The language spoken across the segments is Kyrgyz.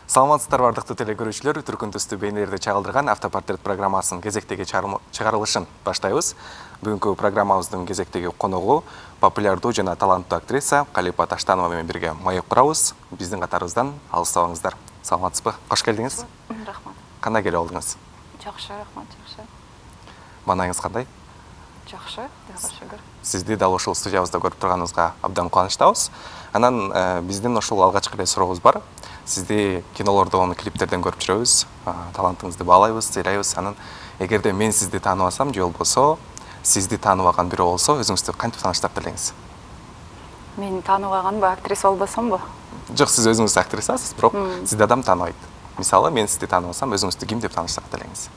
Саламатсыздар бардыктуу телекөрүүчүлөр, түркүн түстүү бейнелерди чагылдырган автопортрет программасынын кезектеги чыгарылышын баштайбыз. Бүгүнкү программабыздын кезектеги коногу популярдуу жана таланттуу актриса Калипа Таштанова менен бирге маек курабыз. Биздин катарыбыздан алыстабаңыздар. Саламатсызбы? Кош келдиңиз. Рахмат. Кандай келип алдыңыз? Жакшы, рахмат, жакшы. Маанайыңыз кандай? Жакшы, Кудайга шүгүр. Сизди дал ушул студиябызда көрүп турганыбызга абдан кубанычтабыз. Анан биздин ушул алгачкы эле сурообуз бар. Сизди кинолордон, клиптерден көрүп жүрөбүз. Талантыңызды баалайбыз, ыйлайбыз. Анан эгерде мен сизди тааныбасам, же болбосо сизди тааныбаган бирөө болсо, өзүңүздү кантип тааныштырып элеңиз? Мени тааныбаганбы, актриса болбосомбу? Жок, сиз өзүңүз актрисасыз, бирок сизди адам тааныбайт. Мисалы, мен сизди тааныбасам, өзүңүздү ким деп тааныштырып элеңиз?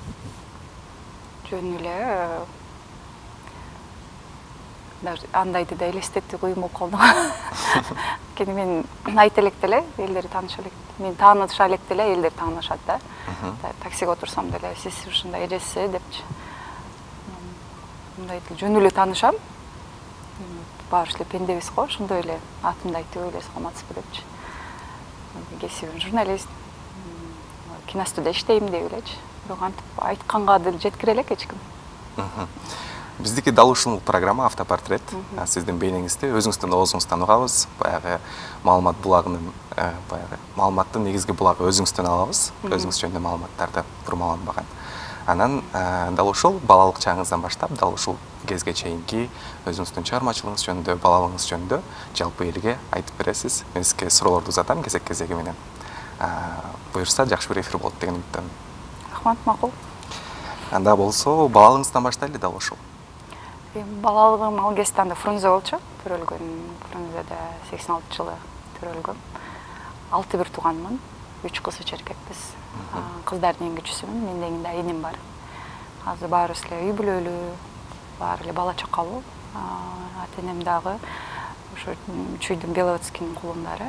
Жөн эле даже андайды да элестетүү кыйын болуп калды. Кени мен айта элек деле, элдер тааныша элек. Мен тааныша элек деле, элдер таанышат да. Таксиге отурсам деле, сиз ушундай элесиз депчи. Мындай жөн эле таанышам. Баарыбыз эле пендебиз го, ошондой эле атымды айтып эле саламатсызбы депчи. Кесибим журналист. Киностудияда иштейм деп элечи. Бирок антип айтканга деле жеткире элек эч ким. Биздики дал ушул программа автопортрет. Сиздин бейнеңизди өзүңүздүн оозуңуздан угабыз. Баягы маалымат булагынын маалыматтын негизги булагы өзүңүздөн алабыз. Өзүңүз жөнүндө маалыматтарды бурмаланбаган. Анан дал ушул балалык чагыңыздан баштап, дал ушул кезге чейинки өзүңүздүн чыгармачылыгыңыз жөнүндө, балалыгыңыз жөнүндө жалпы элге айтып бересиз. Мен сизге суроолорду узатам кезек-кезеги менен. Буюрса, жакшы бир эфир болот деген үмүттөмүн. Рахмат, макул. Анда болсо, балалыгыңыздан баштайлы дал ушул. Балалыгым ал кезде анда Фрунзе болчу, төрөлгөн. Фрунзеде 86-жылы төрөлгөм. 6 бир тууганмын. 3 кыз, 3 эркекпиз. Кыздардын эң кичүүсүмүн, менден кийин да энем бар. Азыр баарыбыз эле үй бүлөлүү, баары эле бала чакалуу. Ата-энем дагы ошо Чүйдүн Беловодскинин кулундары.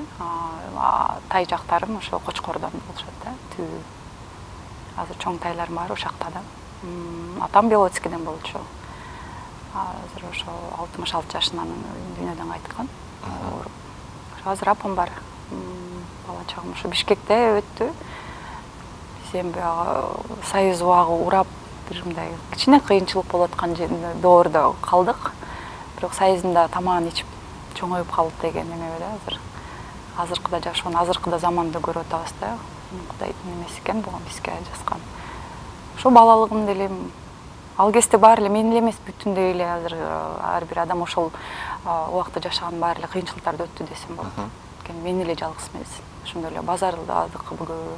Тай жактарым ошо Кочкордон болушат да, түбү. Азыр чоң тайларым бар ошакта да. Атам Беловодскиден болчу. Азыр ошо 66 жашынан дүйнөдөн кайткан. Азыр апам бар. Бала чагым ошо Бишкекте өттү. Биз эми Союз убагы урап бир мындай кичине кыйынчылык болуп аткан доордо калдык. Бирок Союзда тамагын ичип чоңоюп калып деген эме да азыр. Азыркыда жашоонун, азыркыда заманды көрүп атабыз да. Кудайдын эмеси экен буга бизге жазган. Ошо балалыгым деле ал кезде баары эле мен эле эмес, бүтүндөй эле азыр ар бир адам ошол убакта жашаган баары эле кыйынчылыктарды өттү десем болот. Анткени мен эле жалгыз эмес. Ошондой эле базардагы бүгү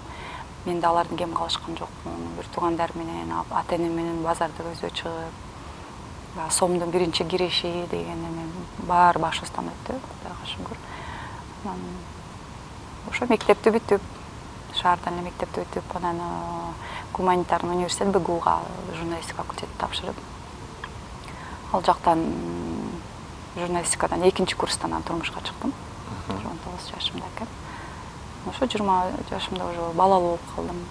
мен да алардын кем калышкан жокмун. Бир туугандар менен, ата-энем менен базарда көзгө чыгып, сомдун биринчи кириши деген эме баары башыбыздан өттү, Кудайга шүгүр. Ошо мектепти бүтүп, шаардан эле мектепти бүтүп, анан гуманитарный университет БГУга журналистика факультетин тапшырып, ал жактан журналистикадан 2-курстан турмушка чыктым. 19 жашымда экен. Ошо 20 жашымда уже балалуу болуп калдым.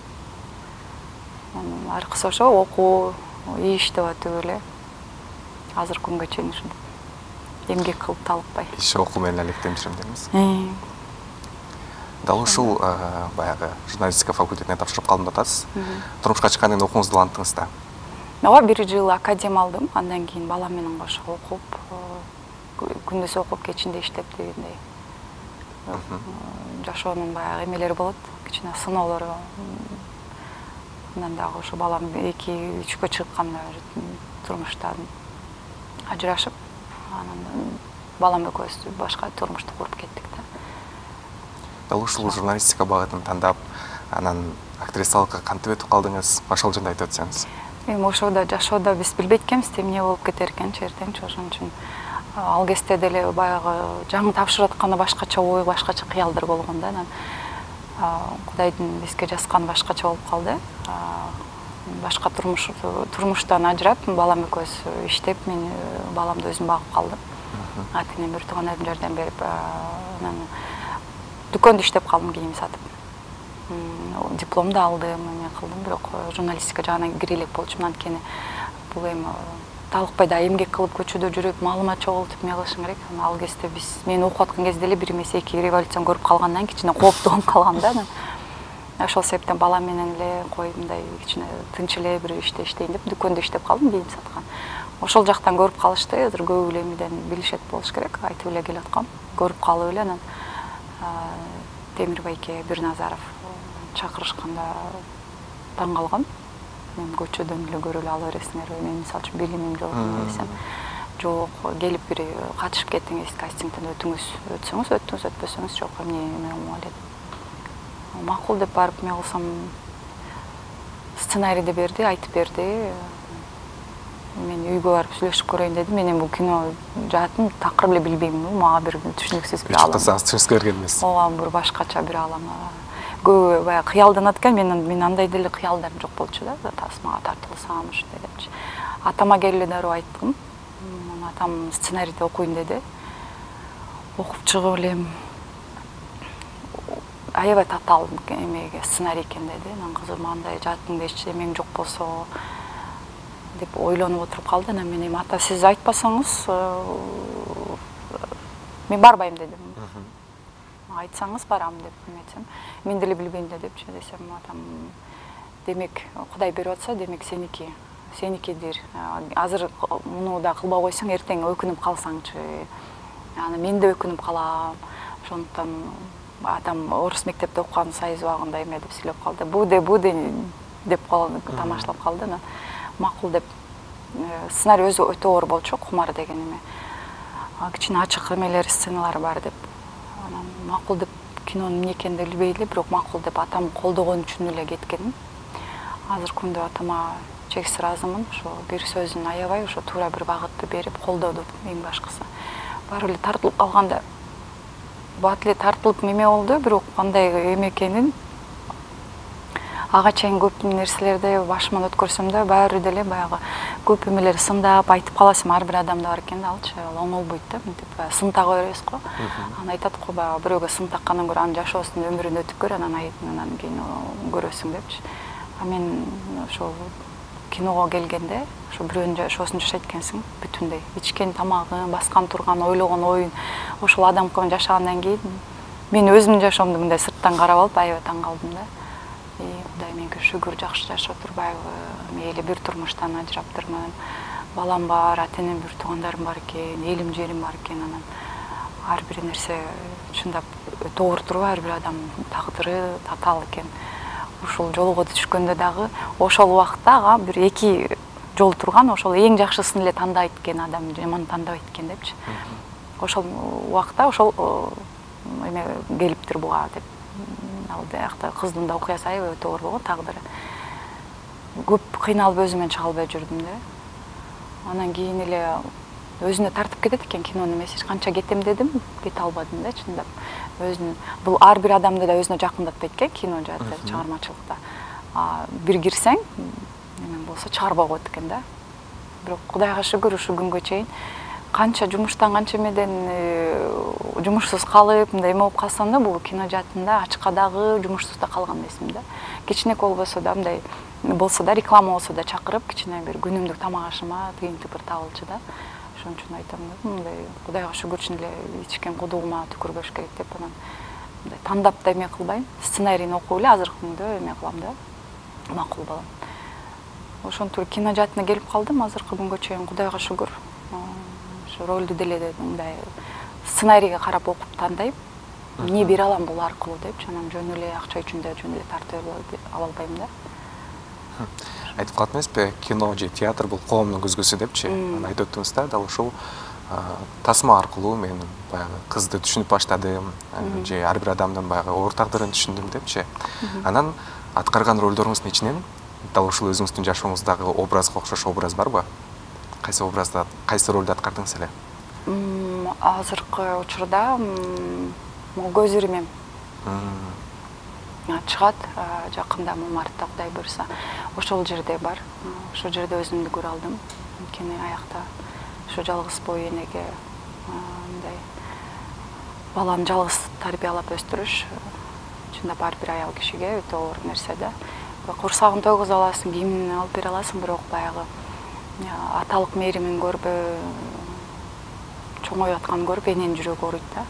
Аркысы ошо окуу, иш деп атып эле азыр күнгө чейин ушу эмгек кылып талыкпай. Иш окуу менен алектенишим деңиз. Дал ушул баягы журналистика факультетине тапшырып калдым деп атасыз. Турмушка чыккандан кийин окууңузду уланттыңыз да. Ооба, 1 жыл академ алдым. Андан кийин балам менен кошо окуп, күндүз окуп, кечинде иштеп дегендей. Жашоонун баягы эмелери болот, кичине сыноолору. Андан дагы ошо балам 2-3кө чыкканда турмуштан ажырашып, анан балам экөөбүз башка турмушту куруп кеттик да. Дал ушул журналистика багытын тандап, анан актрисалыкка кантип өтүп калдыңыз? Ошол жөнүндө айтып өтсөңүз. Эми ошодо жашоодо биз билбейт экенбиз, эмне болуп кетер экен, чертеңчи, ошон үчүн ал кезде деле баягы жаңы тапшырып атканда башкача ой, башкача кыялдар болгон да. Анан Кудайдын бизге жазганы башкача болуп калды. Башка турмуштан ажырап, балам экөөбүз иштеп, мен баламды өзүм багып калдым. Ата-энем бир туугандарым жардам берип, анан дүкөндө иштеп калдым, кийим сатып. Дипломду алдым, эме кылдым, бирок журналистика жагына кире элек болчумун. Анткени бул эми талыкпай да эмгек кылып көчөдө жүрүп, маалымат чогултуп эме кылышың керек. Ал кезде мен окуп аткан кезде эле 1 эмес 2 революцияны көрүп калгандан кичине кооптуу болуп калган да. ошол себептен балам менен эле кой мындай кичине тынч эле бир иште иштейин деп дүкөндө иштеп калдым, кийим саткан. Ошол жактан көрүп калышты, азыр көбү эле эмеден билишет болуш керек, айтып эле келаткам. Көрүп калып эле анан Темир байке Бирназаров чакырышканда таң калгам. Мен көчөдөн эле көрүп ала бересиңерби, мен мисалы үчүн билимим жок десем, жок, келип бир катышып кетиңиз, кастингден өтсөңүз, өтпөсөңүз жок, эмне болмок эле. Макул деп барып мен кылсам, сценарийди берди, айтып берди. Мен үйгө барып сүйлөшүп көрөйүн дедим. Мен бул кино жаатын такыр эле билбейм, мага бир түшүнүксүз бир алам. Түшүнүксүз келген эмес. Ооба, бир башкача бир алам. Көбү баягы кыялданат экен, мен андай деле кыялдарым жок болчу да, тасмага тартылсам ушундай депчи. Атама келип дароо айттым. Атам сценарийди окуйн деди. Окуп чыгып элем. Аябай татаал эмеге сценарий экен деди. Анан кызым андай жаатыңда эч эмең жок болсо деп ойлонуп отуруп калды. Анан мен эми ата сиз айтпасаңыз мен барбайм дедим. Айтсаңыз барам деп эметсем, мен деле билбейм депчи десем, атам демек Кудай берип атса, демек сеникидир. Азыр муну да кылбай койсоң, эртең өкүнүп калсаңчы. Аны мен да өкүнүп калам. Ошондуктан атам орус мектепте окуган сайыз убагында эме деп сүйлөп калды. Бу деп тамашалап калды. Анан макул деп сценарий өзү өтө оор болчу, Кумар деген эме. Кичине ачык эмелер, сценалар бар деп. Анан макул деп кинонун эмне экенин билбей эле, бирок макул деп атам колдогон үчүн эле кеткеним. Азыр күндө атама чексиз ыраазымын. Ошо бир сөзүн аябай, ошо туура бир багытты берип колдоду эң башкысы. Баары эле тартылып калганда бат эле тартылып неме болду, бирок кандай эме экенин ага чейин көп нерселерди башыман өткөрсөм да, баары деле баягы көп эмелер сындап айтып каласың, ар бир адамда бар экен да, алчы оңолбойт да, мынтип сын тага беребиз го. Анан айтат го, баягы бирөөгө сын таккандан көрө анын жашоосун, өмүрүн өтүп көр, анан кийин көрөсүң депчи. Мен ошо киного келгенде, ошо бирөөнүн жашоосун жашайт экенсиң, бүтүндөй. Ичкен тамагың, баскан турган, ойлогон оюң, ошол адамкы жашагандан кийин мен өзүмдүн жашоомду мындай сырттан карап алып аябай таң калдым да. Кудай менге шүгүр, жакшы жашап турбайбы, мен эле бир турмуштан ажыраптырмын. Балам бар, ата энем бир туугандарым бар экен, элим жерим бар экен. Анан ар бир нерсе чындап өтө оор турбайбы, ар бир адамдын тагдыры татаал экен. Ушул жолго түшкөндө дагы ошол убакта ага бир эки жол турган, ошол эң жакшысын эле тандайт экен адам, жаман тандабайт экен депчи. Ошол убакта ошол эме келиптир буга деп. Ал биякта кыздын да окуясы аябай өтө оор болгон, тагдыры. Көп кыйналып өзүмөн чыга албай жүрдүм да. Анан кийин эле өзүнө тартып кетет экен кинонун эмеси. Канча кетем дедим, кете албадым да, чындап. Бул ар бир адамды да өзүнө жакындатпайт экен кино жааты, чыгармачылыкта. Бир кирсең, эме болсо чыгарбай коет экен да. Бирок Кудайга шүгүр, ушу күнгө чейин канча жумуштан, канча эмеден жумушсуз калып, мындай эме болуп калсам да, бул кино жаатында ачыкка дагы жумушсуз да калган эмесмин да. Кичине болбосо да, мындай болсо да, реклама болсо да чакырып, кичине бир күнүмдүк тамак ашыма тыйынтык бир табылчу да. Ошон үчүн айтам да, мындай Кудайга шүгүр чын эле ичкен кудугума түкүрбөш керек деп, анан мындай тандап да эме кылбайм. Сценарийни окуп эле азыркы күндө эме кылам да. Макул балам. Ошентип кино жаатына келип калдым, азыркы күнгө чейин Кудайга шүгүр. Ролду деле мындай сценарийге карап окуп тандайм. Эмне бере алам бул аркылуу деп, анан жөн эле акча үчүн да жөн эле тартып ала албайм да. Айтып калат эмеспи, кино же театр бул коомдун көзгөсү депчи. Анан айтып өттүңүз да, дал ушул тасма аркылуу мен баягы кызды түшүнүп баштадым, же ар бир адамдын баягы оор тагдырын түшүндүм депчи. Анан аткарган ролдоруңуздун ичинен дал ушул өзүңүздүн жашооңуздагы образга окшош образ барбы? Кайсы ролду аткардыңыз эле? Азыркы учурда көз ирмем чыгат, жакында мартта Кудай буйрса. Ошол жерде бар. Ошол жерде өзүмдү көрө алдым. Анткени аякта ошо жалгыз бой энеге мындай баланы жалгыз тарбиялап өстүрүш чындап ар бир аял кишиге өтө оор нерсе да. Курсагын тойгуза аласың, кийимин алып бере аласың, бирок баягы аталык мээримин көрбөй, чоңоюп атканын көрүп эненин жүрөгү ооруйт да.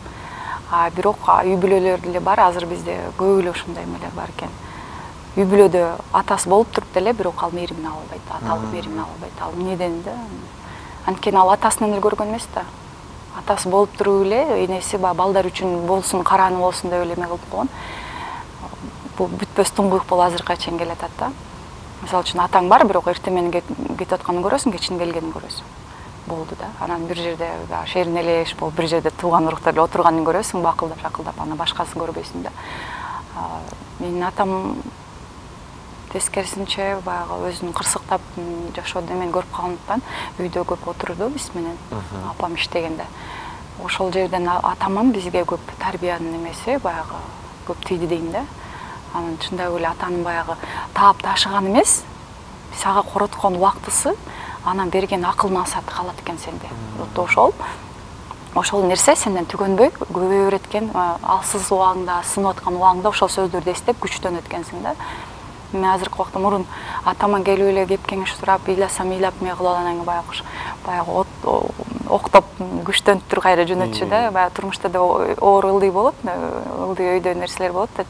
Бирок үй бүлөлөр деле бар, азыр бизде көп эле ушундай эмелер бар экен. үй бүлөдө атасы болуп туруп деле бирок ал мээримин ала албайт, аталык мээримин ала албайт. Ал эмнеден да? Анткени ал атасынан эле көргөн эмес да. Атасы болуп туруп эле энеси балдар үчүн болсун, карааны болсун деп эле эме кылып койгон. Бул бүтпөс туңгуюк болуп азыркыга чейин келатат да. Мисалы үчүн атаң бар, бирок эртең менен кетип атканын көрөсүң, кечин келгенин көрөсүң. Болду да. Анан бир жерде шерин элеш болуп, бир жерде тууган уруктар эле отурганын көрөсүң, бакылдап, шакылдап, анан башкасын көрбөйсүң да. Менин атам тескерисинче баягы өзүн кырсыктап жашоодо эмени көрүп калгандыктан үйдө көп отурду биз менен, апам иштегенде. Ошол жерден атамын бизге көп тарбиянын эмеси баягы көп тийди дейм да. Анан чындап эле атанын баягы таап ташыган эмес, сага короткон убактысы, анан берген акыл насааты калат экен сенде. Ошол нерсе сенден түгөнбөй, көбөйө берет экен, алсыз убагыңда, сынып аткан убагыңда ошол сөздөрдү эстеп күчтөнөт экенсиң да. Мен азыркы убакта мурун атаман келип эле кеп кеңеш сурап, ыйласам ыйлап эме кылып анан баягы октоп күчтөнүп туруп кайра жөнөтчү да. Баягы турмушта да оор ылдый болот, ылдый өйдө нерселер болот да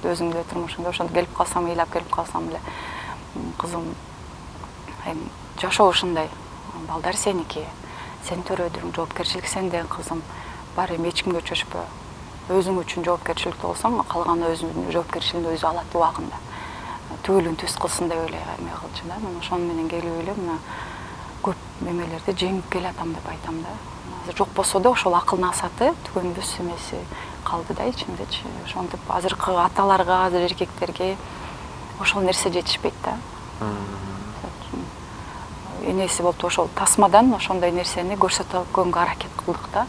өзүңдө турмушуңда. Ошондо келип калсам, ыйлап келип калсам эле кызым, жашоо ушундай. Балдар сеники. Сен төрөдүң, жоопкерчилик сенде, кызым. Бар эми эч кимге чөчпө. Өзүң үчүн жоопкерчиликтүү болсоң, калганы өзүнүн жоопкерчилигин өзү алат убагында. Түгүлүн түз кылсын деп эле эме кылчу да. Мен ошону менен келип эле мына көп эмелерди жеңип келатам деп айтам да. Азыр жок болсо да ошол акыл насааты түгөнбөс эмеси калды да ичимдечи. Ошентип азыркы аталарга, азыр эркектерге ошол нерсе жетишпейт да. Энеси болуп ошол тасмадан ошондой нерсени көрсөткөнгө аракет кылдык да.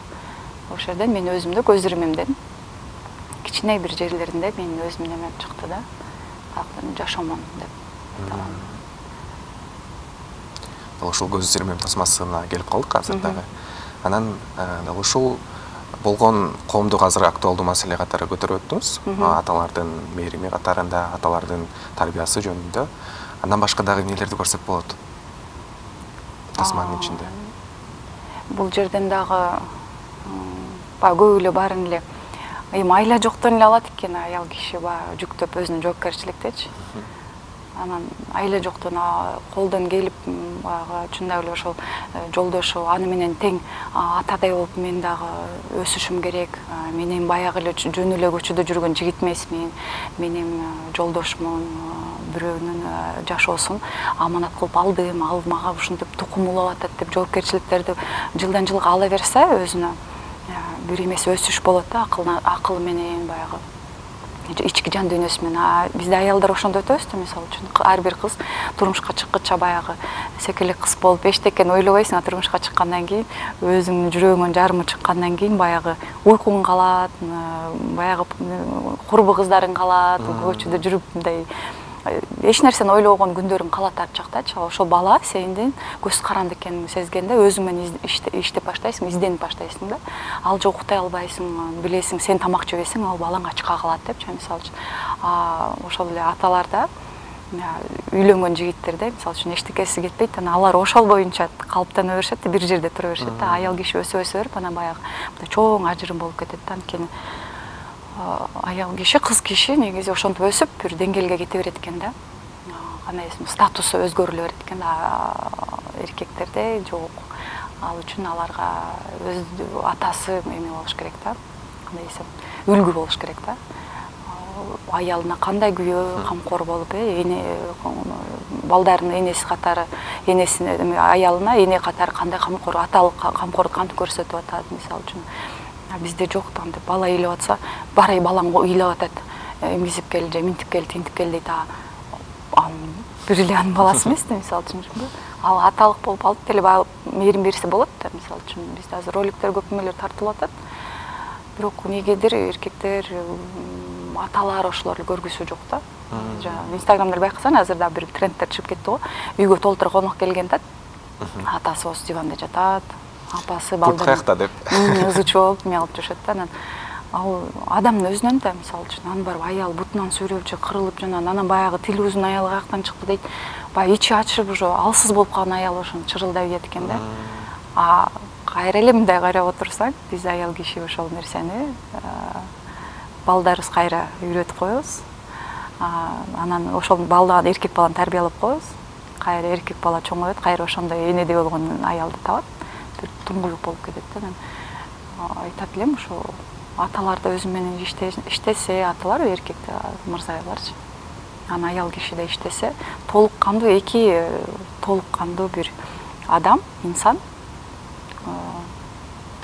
Ошол жерден мен өзүмдү көзүрмөмдөн кичине бир жерлеринде менин өзүмдүн эмем чыкты да. Жашомон деп айтамын. Ошол көз ирмем тасмасына келип калдык азыр дагы. Анан ушул болгон коомдук азыр актуалдуу маселе катары көтөрүп өттүңүз. Аталардын мээрими катарында, аталардын тарбиясы жөнүндө. Андан башка дагы эмнелерди көрсөк болот? Тасманын ичинде. Бул жерден дагы көп эле баарын эле эми айла жоктон эле алат экен аял киши жүктөп өзүнүн жоопкерчиликтечи. Анан айла жоктон колдон келип чындап эле ошол жолдошу аны менен тең атадай болуп мен дагы өсүшүм керек. Менен баягы эле жөн эле көчөдө жүргөн жигит эмесмин. Менин жолдошмун, бирөөнүн жашоосун аманат кылып алдым, ал мага ушинтип тукум улап атат деп жоопкерчиликтерди жылдан жылга ала берсе өзүнө бир эмес өсүш болот да, акыл менен баягы ички жан дүйнөсү менен. Бизде аялдар ошондо өтөбүз да, мисалы үчүн ар бир кыз турмушка чыккыча баягы секелек кыз болуп эчтекени ойлобойсуң, турмушка чыккандан кийин өзүңдүн жүрөгүңдүн жарымы чыккандан кийин баягы уйкуң калат, баягы курбу кыздарың калат, көчөдө жүрүп мындай эч нерсени ойлобогон күндөрүң калат ар жактачы. Ошол бала сендин көз каранды экенин сезгенде өзүң менен иштеп баштайсың, изденип баштайсың да. Ал жок уктай албайсың, билесиң, сен тамак жебесең, ал балаң ачка калат депчи, мисалы үчүн. Ошол эле аталарда үйлөнгөн жигиттерде мисалы үчүн эчтекеси кетпейт, анан алар ошол боюнча калыптана беришет, бир жерде тура беришет да. Аял киши өсө берип, анан баягы чоң ажырым болуп кетет да. Анткени аял киши, кыз киши негизи ошентип өсүп бир деңгээлге кете берет экен да. Кандай статусу өзгөрүлө берет экен да. Эркектерде жок. Ал үчүн аларга өз атасы эме болуш керек да. Кандай десем, үлгү болуш керек да. Аялына кандай күйөө, камкор болуп, балдарынын энеси катары, энесине аялына эне катары кандай камкор, аталык камкорлук кантип көрсөтүп атат, мисалы үчүн. Бизде жок антип бала ыйлап атса, барай балаң ыйлап атат, эмгизип кел же минтип кел, тинтип кел дейт. Бир эле анын баласы эмес да, мисалы үчүн. Ал аталык болуп алып деле мээрим берсе болот да, мисалы үчүн. Бизде азыр роликтер көп эмелер тартылып атат. Бирок негедир эркектер, аталар ошолорду көргүсү жок да. Инстаграмда байкасаң, азыр да бир трендтер чыгып кетти го. Үйгө толтура конок келген да. Атасы осы диванда жатат. Апасы балдар деп ызычы болуп эме кылып жашат да. Анан ал адамдын өзүнөн да, мисалы үчүн, анан барып аял бутунан сүйрөп же кырылып жана анан баягы тили узун аял каяктан чыкты дейт. Баягы ичи ачып уже алсыз болуп калган аял ошону чырылдай берет экен да. Кайра эле мындай карап отурсаң, биз аял киши ошол нерсени балдарыбыз кайра үйрөтүп коебуз. Анан ошол балдаган эркек баланы тарбиялап коебуз. Кайра эркек бала чоңоет, кайра ошондой энеде болгон аялды табат. Бир туңгуюк болуп кетет да. Мен айтат элем, ошо аталар да өзү менен иштесе, аталар эркекте мырзайларчы. Анан аял киши да иштесе, толук кандуу толук бир адам, инсан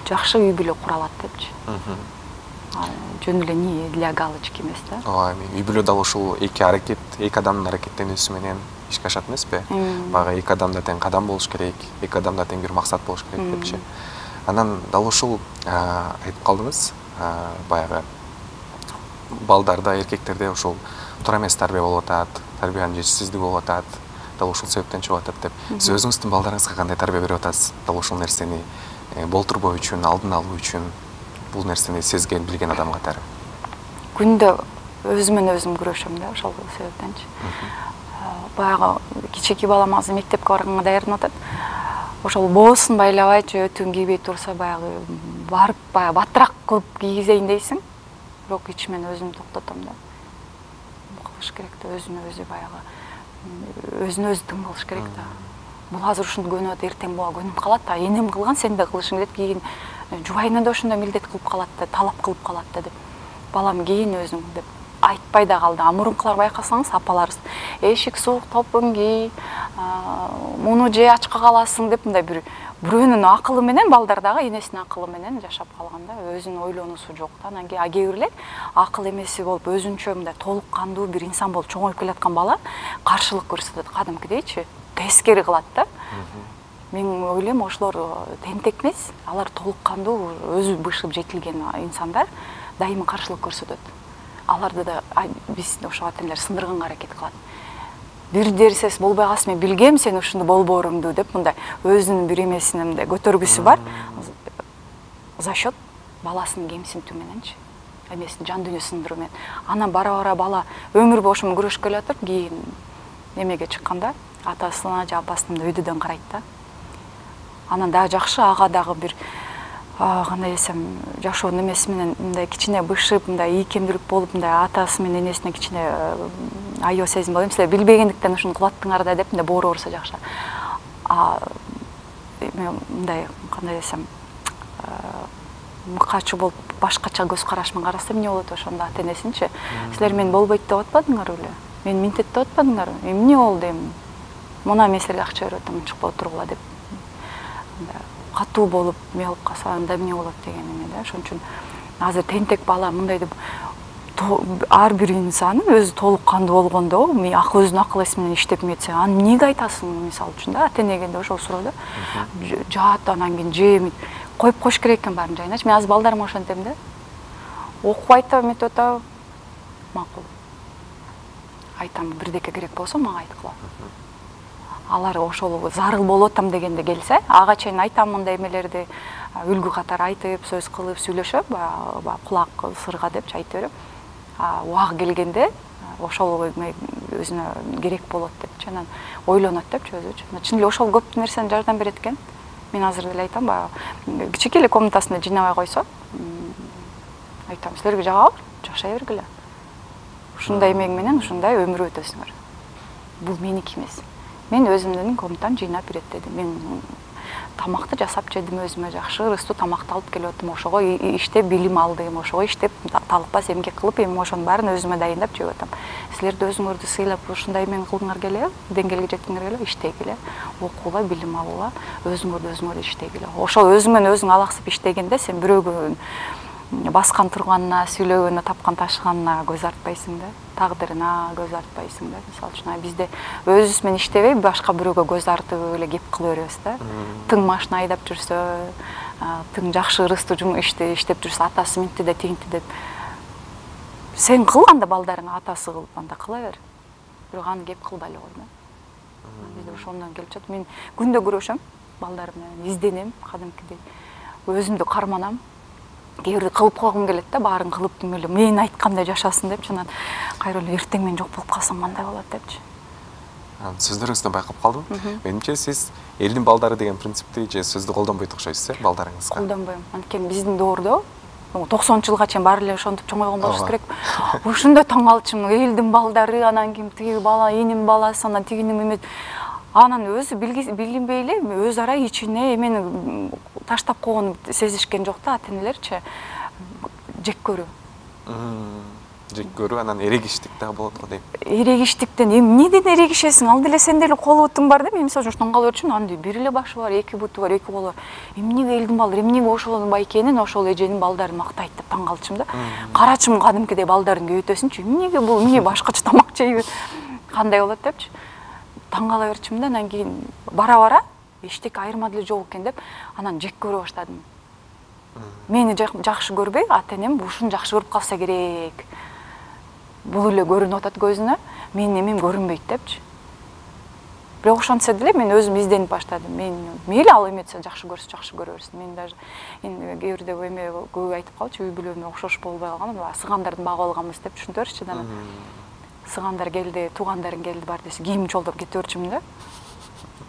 жакшы үй бүлө кура алат депчи. Жөн эле не для галочки эмес да. Ооба, үй бүлө дал ушул эки адамдын аракеттенүүсү менен ишке ашат эмеспи? Баягы эки адам да тең кадам болуш керек, эки адам да тең бир максат болуш керек депчи. Анан дал ушул айтып калдыңыз, баягы балдарда, эркектерде ушул туура эмес тарбия болуп атат, тарбиянын жетишсиздиги болуп атат, дал ушул себептен чыгып атат деп. Сиз өзүңүздүн балдарыңызга кандай тарбия берип атасыз? Дал ушул нерсени болтурбоо үчүн, алдын алуу үчүн, бул нерсени сезген, билген адам катары? Күндө өзүм менен өзүм күрөшөм да, ошол себептенчи. Баягы кичике балам азыр мектепке барганга даярданып атат. Ошол боосун байлабайчы, өтүн кийбей турса, баягы барып, баягы батыраак кылып кийгизейин дейсиң. Бирок ичимен өзүм токтотом да. Кылыш керек да, өзүнө өзү баягы өзүнө өзү тың кылыш керек да. Бул азыр ушунду көнүп атат, эртең буга көнүп калат да. Энем кылган, сен да кылышың деп, кийин жубайына да ошондой милдет кылып калат да, талап кылып калат да деп. Балам кийин өзүң деп айтпай да калды. Мурункулар байкасаңыз, апаларыбыз эшик суук, топун кий, муну же ачка каласың деп мындай бирөөнүн акылы менен, балдар дагы энесинин акылы менен жашап калган да, өзүнүн ойлонуусу жок да. Анан кээ бирлер акыл эмеси болуп, өзүнчө мындай толук кандуу бир инсан болуп чоңоюп келаткан бала каршылык көрсөтөт, кадимкидейчи, тескери кылат да. Мен ойлойм, ошолор тентек эмес, алар толук кандуу, өзү бышып жетилген инсандар дайыма каршылык көрсөтөт. Аларды да биз ошо атемдер сындырганга аракет кылат. Бир дерсес болбой калса, мен билгем сен ушунду болбооруңду деп, мындай өзүнүн бир эмесине мындай көтөргүсү бар. За счет баласынын кемсинтүү мененчи, эмесин жан дүйнөсүн сындыруу менен. Анан бара бала өмүр бошо күрөшүп келатып, кийин немеге чыкканда атасына же апасына өйдөдөн карайт да. Анан дагы жакшы, ага дагы бир кандай десем, жашоонун эмеси менен мындай кичине бышып, мындай ийкемдүүлүк болуп, мындай атасы менен энесине кичине аябай сезим болот. Силер билбегендиктен ушуну кылаттыңар да деп, мындай боору урса жакшы. Мындай кандай десем, мыкачы болуп, башкача көз караш менен караса эмне болот ошондо ата-энесинчи? Силер мени болбойт деп атпадыңар беле? Мени минтет деп атпадыңар? Эмне болду эми? Мына мен силерге акча берип атам, чыкпай отургула деп. Катуу болуп, мелип калса анда эмне болот деген эме да. Ошон үчүн азыр тентек бала мындай деп ар бир инсанын өзү толук кандуу болгондо, өзүнүн акыл эси менен иштеп метсе, аны эмнеге айтасың, мисалы үчүн да, ата-энеге да ошол суроо да. Жаат анан кийин же коюп коюш керек экен баарын жайыначы. Мен азыр балдарыма ошентем да. Окуп атам, эметип атам, макул. Айтам, бирдеке керек болсо мага айткыла. Алар ошол зарыл болуп атам дегенде келсе, ага чейин айтам мындай эмелерди, үлгү катары айтып, сөз кылып, сүйлөшөп, кулак сырга депчи айтып берем. Убагы келгенде ошол өзүнө керек болот депчи, анан ойлонот депчи өзүчү. Чын эле ошол көп нерсени жардам берет экен. Мен азыр деле айтам, кичике эле комнатасында жыйнабай койсо, айтам, силерге жагабы, жашай бергиле. Ушундай эмең менен ушундай өмүр өтөсүңөр. Бул меники эмес. Мен өзүмдүн комнатаны жыйнап берет дедим. Мен тамакты жасап жедим, өзүмө жакшы ырыстуу тамакты алып келип аттым, ошого иштеп билим алдым, ошого иштеп талыкпас эмгек кылып, эми ошонун баарын өзүмө дайындап жеп атам. Силер да өзүңөрдү сыйлап ушундай эме кылгыңар келеби, деңгээлге жеткиңер келеби, иштегиле, окуула, билим алуула, өзүңөрдү иштегиле. Ошол өзүң менен өзүң алаксып иштегенде сен бирөөгө баскан турганына, сүйлөгөнүнө, тапкан ташыганына көз артпайсың да, тагдырына көз артпайсың да. Мисалы үчүн бизде өзүбүз менен иштебей, башка бирөөгө көз артып эле кеп кыла беребиз да. Тың машина айдап жүрсө, тың жакшы ырыстуу иштеп жүрсө, атасы минтти да тигинти деп. Сен кыл анда балдарыңа атасы кылып, анда кыла бер. Бирок аны кеп кылбайлы кой да. Бизде ошондон келип жатат. Мен күндө күрөшөм балдар менен, изденем кадимкидей. Өзүмдү карманам. Кээ кылып койгум келет да, баарын кылып эле мен айткандай жашасын депчи, анан кайра эле эртең мен жок болуп калсам кандай болот депчи. Сөздөрүңүздөн байкап калдым. Менимче сиз элдин балдары деген принципти же сөздү колдонбойт окшойсуз, балдарыңызга. Колдонбойм. Анткени биздин доордо 90-жылга чейин баары эле ошентип чоңойгон болуш керек. Ушундай таң калчумун, элдин балдары, анан ким тиги бала, инин баласы, анан тигинин эмес. Анан өзү билинбей эле өз ара ичине эмени таштап койгонун сезишкен жок да, ата-энелерчи. Жек көрүү. Жек көрүү, анан эрегиштик дагы болот го дейм. Эрегиштиктен эмнеден эрегишесиң? Ал деле сен деле кол бутуң бар да, мен мисалы үчүн таң калып жүрчүмүн, анын бир эле башы бар, эки буту бар, эки колу бар. Эмнеге элдин балдары, эмнеге ошол байкенин, ошол эженин балдарын мактайт деп таң калчумун да. Карачым кадимкидей балдарын көбөйтөсүнчү. Эмнеге бул, эмне башкача тамак жейби? Кандай болот депчи. Таң кала берчүмүн да, анан кийин бара-бара эчтеке айырма деле жок экен деп, анан жек көрө баштадым. Мени жакшы көрбөй, ата-энем ушуну жакшы көрүп калса керек. Бул эле көрүнүп атат көзүнө, менин эмем көрүнбөйт депчи. Бирок ошентсе деле мен өзүм изденип баштадым. Мен мейли ал эметсе жакшы көрсө жакшы көрө берсин. Мен даже кээ бирде эме көп айтып калчу, үй бүлөмө окшош болбой калган, сыгандардын багып алганбыз деп түшүнүп берчи да. Сыгандар келди, туугандарың келди бар десе, кийим чолдоп кете берчүмүн да.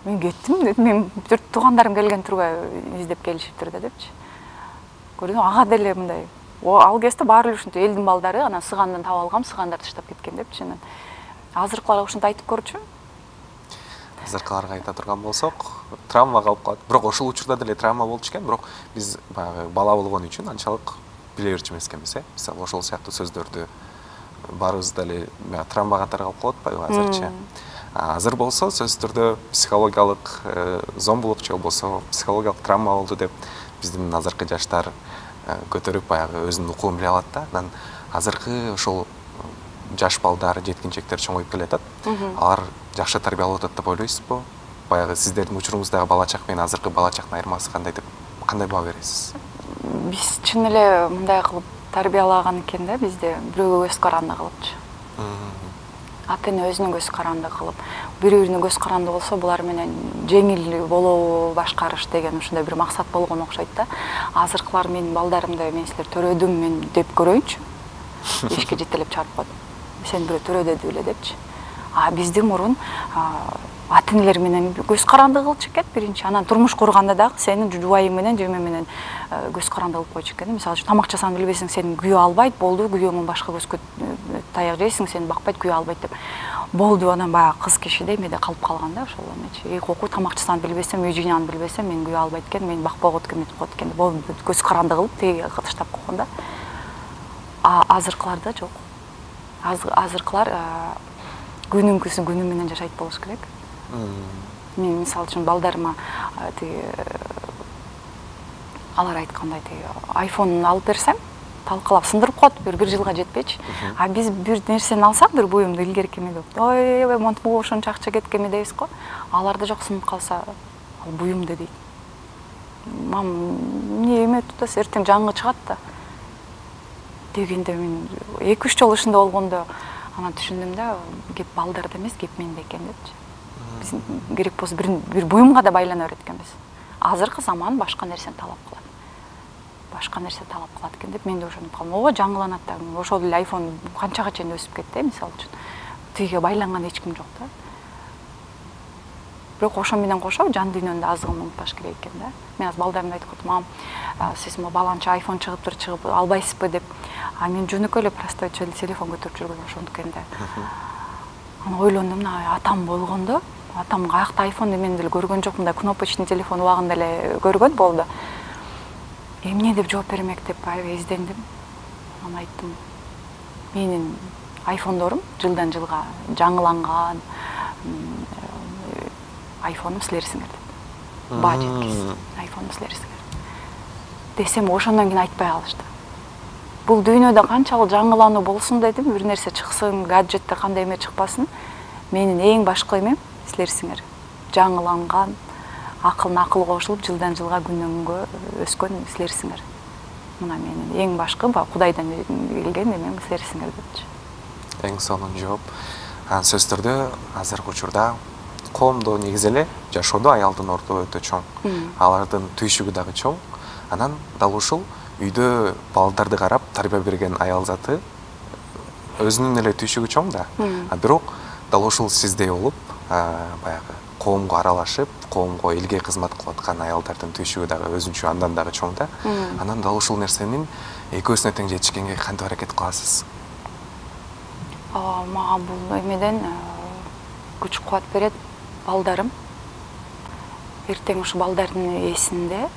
Мен кеттим, мен туугандарым келген турбай издеп келишиптир да депчи. Көрдүң, ага деле мындай. Ал кезде баары эле ушинтип элдин балдары, анан сыгандан таап алгам, сыгандар таштап кеткен депчи. Азыркыларга ушинтип айтып көрчү. Азыркыларга айта турган болсок, травма калып калат. Бирок ошол учурда деле травма болчу экен, бирок биз баягы бала болгон үчүн анчалык биле берчү эмес экенбиз, Мисалы, ошол сыяктуу сөздөрдү баарыбыз деле травма катары калып калып атпайбы азырчы. Азыр болсо сөзсүз түрдө психологиялык зомбулук же болбосо психологиялык травма болду деп биздин азыркы жаштар көтөрүп баягы өзүнүн укугун биле алат да. Анан азыркы ошол жаш балдар, жеткинчектер чоңоюп келатат. Алар жакшы тарбиялап атат деп ойлойсузбу? Баягы сиздердин учуруңуздагы бала чак менен азыркы бала чактын айырмасы кандай деп кандай баа бересиз? Биз чын эле мындай кылып тарбиялаган экен да, бизде бирөөгө көз каранды кылыпчы. Ата-эне өзүнүн көз каранды кылып, бири-бирине көз каранды болсо, булар менен жеңил болобу башкарыш деген ушундай бир максат болгон окшойт да. Азыркылар менин балдарымды мен силер төрөдүм мен деп көрөйүнчү. Эшикке жетелеп чыгарып коет. Сен бирөө төрөдү эле депчи. Бизди мурун ата-энелер менен көз каранды кылчу экен биринчи. Анан турмуш курганда дагы сенин жубайың менен, жеме менен көз каранды кылып койчу экен. Мисалы үчүн тамак жасаганды билбесең, сени күйөө албайт, болду, күйөөңөн башка көзгө таяк жейсиң, сени бакпайт, күйөө албайт деп. Болду, анан баягы кыз кишиде эмеде калып калган да, ошол эмечи. Окуу тамак жасаганды билбесем, үй жыйнаганды билбесем, мени күйөө албайт экен, мени бакпай коет экен, метип коет экен деп. Болду, көз каранды кылып тиги таштап койгон да. Азыркыларда жок. Азыркылар күнүңкүсүн күнү менен жашайт болуш керек. Мен мисалы үчүн балдарыма алар айткандай айфонун алып берсем, талкалап сындырып коет, бир жылга жетпейчи. Биз бир нерсени алсак, бир буюмду илгерки эме деп, ой, монтип ошончо акча кеткенме дейбиз го. Аларда жок, сынып калса, ал буюмду дейт. Мам, эмне эме тутасыз, эртең жаңы чыгат да. Дегенде мен 2-3 жолу ушундай болгондо анан түшүндүм да, кеп балдарда эмес, кеп менде экен депчи. Биз керек болсо бир буюмга да байлана берет экенбиз. Азыркы заман башка нерсени талап кылат. Башка нерсе талап кылат экен деп мен да ошентип калдым. Ого, жаңыланат да. Ошол эле айфон канчага чейин өсүп кетти, мисалы үчүн. Тиге байланган эч ким жок да. Бирок ошо менен кошо жан дүйнөндө азыгын унутпаш керек экен да. Мен азыр балдарымды айтып коем, сиз баланча айфон чыгып албайсызбы деп. Мен жөнөкөй эле простой телефон көтөрүп жүргөн ошондукен да. Аны ойлондум, атам болгондо, атам каякта айфонду мен деле көргөн жок, мындай кнопочный телефон убагында эле көргөн болду. Эмне деп жооп бермек деп издендим. Анан айттым, менин айфондорум жылдан жылга жаңыланган айфонум силерсиңер деп. Баа жеткиз, айфонум силерсиңер. Десем, ошондон кийин айтпай калышты. Бул дүйнөдө канчалык жаңылануу болсун дедим, бир нерсе чыксын, гаджеттер кандай эме чыкпасын, менин эң башкы эмем силерсиңер. Жаңыланган, акыл кошулуп, жылдан жылга күндөн күнгө өскөн силерсиңер. Мына менин эң башкы Кудайдан келген эмем силерсиңер депчи. Эң сонун жооп. Сөзсүз түрдө азыркы учурда коомдо негизи эле жашоодо аялдын орду өтө чоң. Алардын түйшүгү дагы чоң. Анан дал ушул үйдө балдарды карап тарбия берген аял заты өзүнүн эле түйшүгү чоң да. Бирок дал ушул сиздей болуп, баягы коомго аралашып, коомго элге кызмат кылып аткан аялдардын түйшүгү дагы өзүнчө андан дагы чоң да. Анан дал ушул нерсенин экөөсүнө тең жетишкенге кантип аракет кыласыз? Мага бул эмеден күч кубат берет балдарым. Эртең ушу балдардын эсинде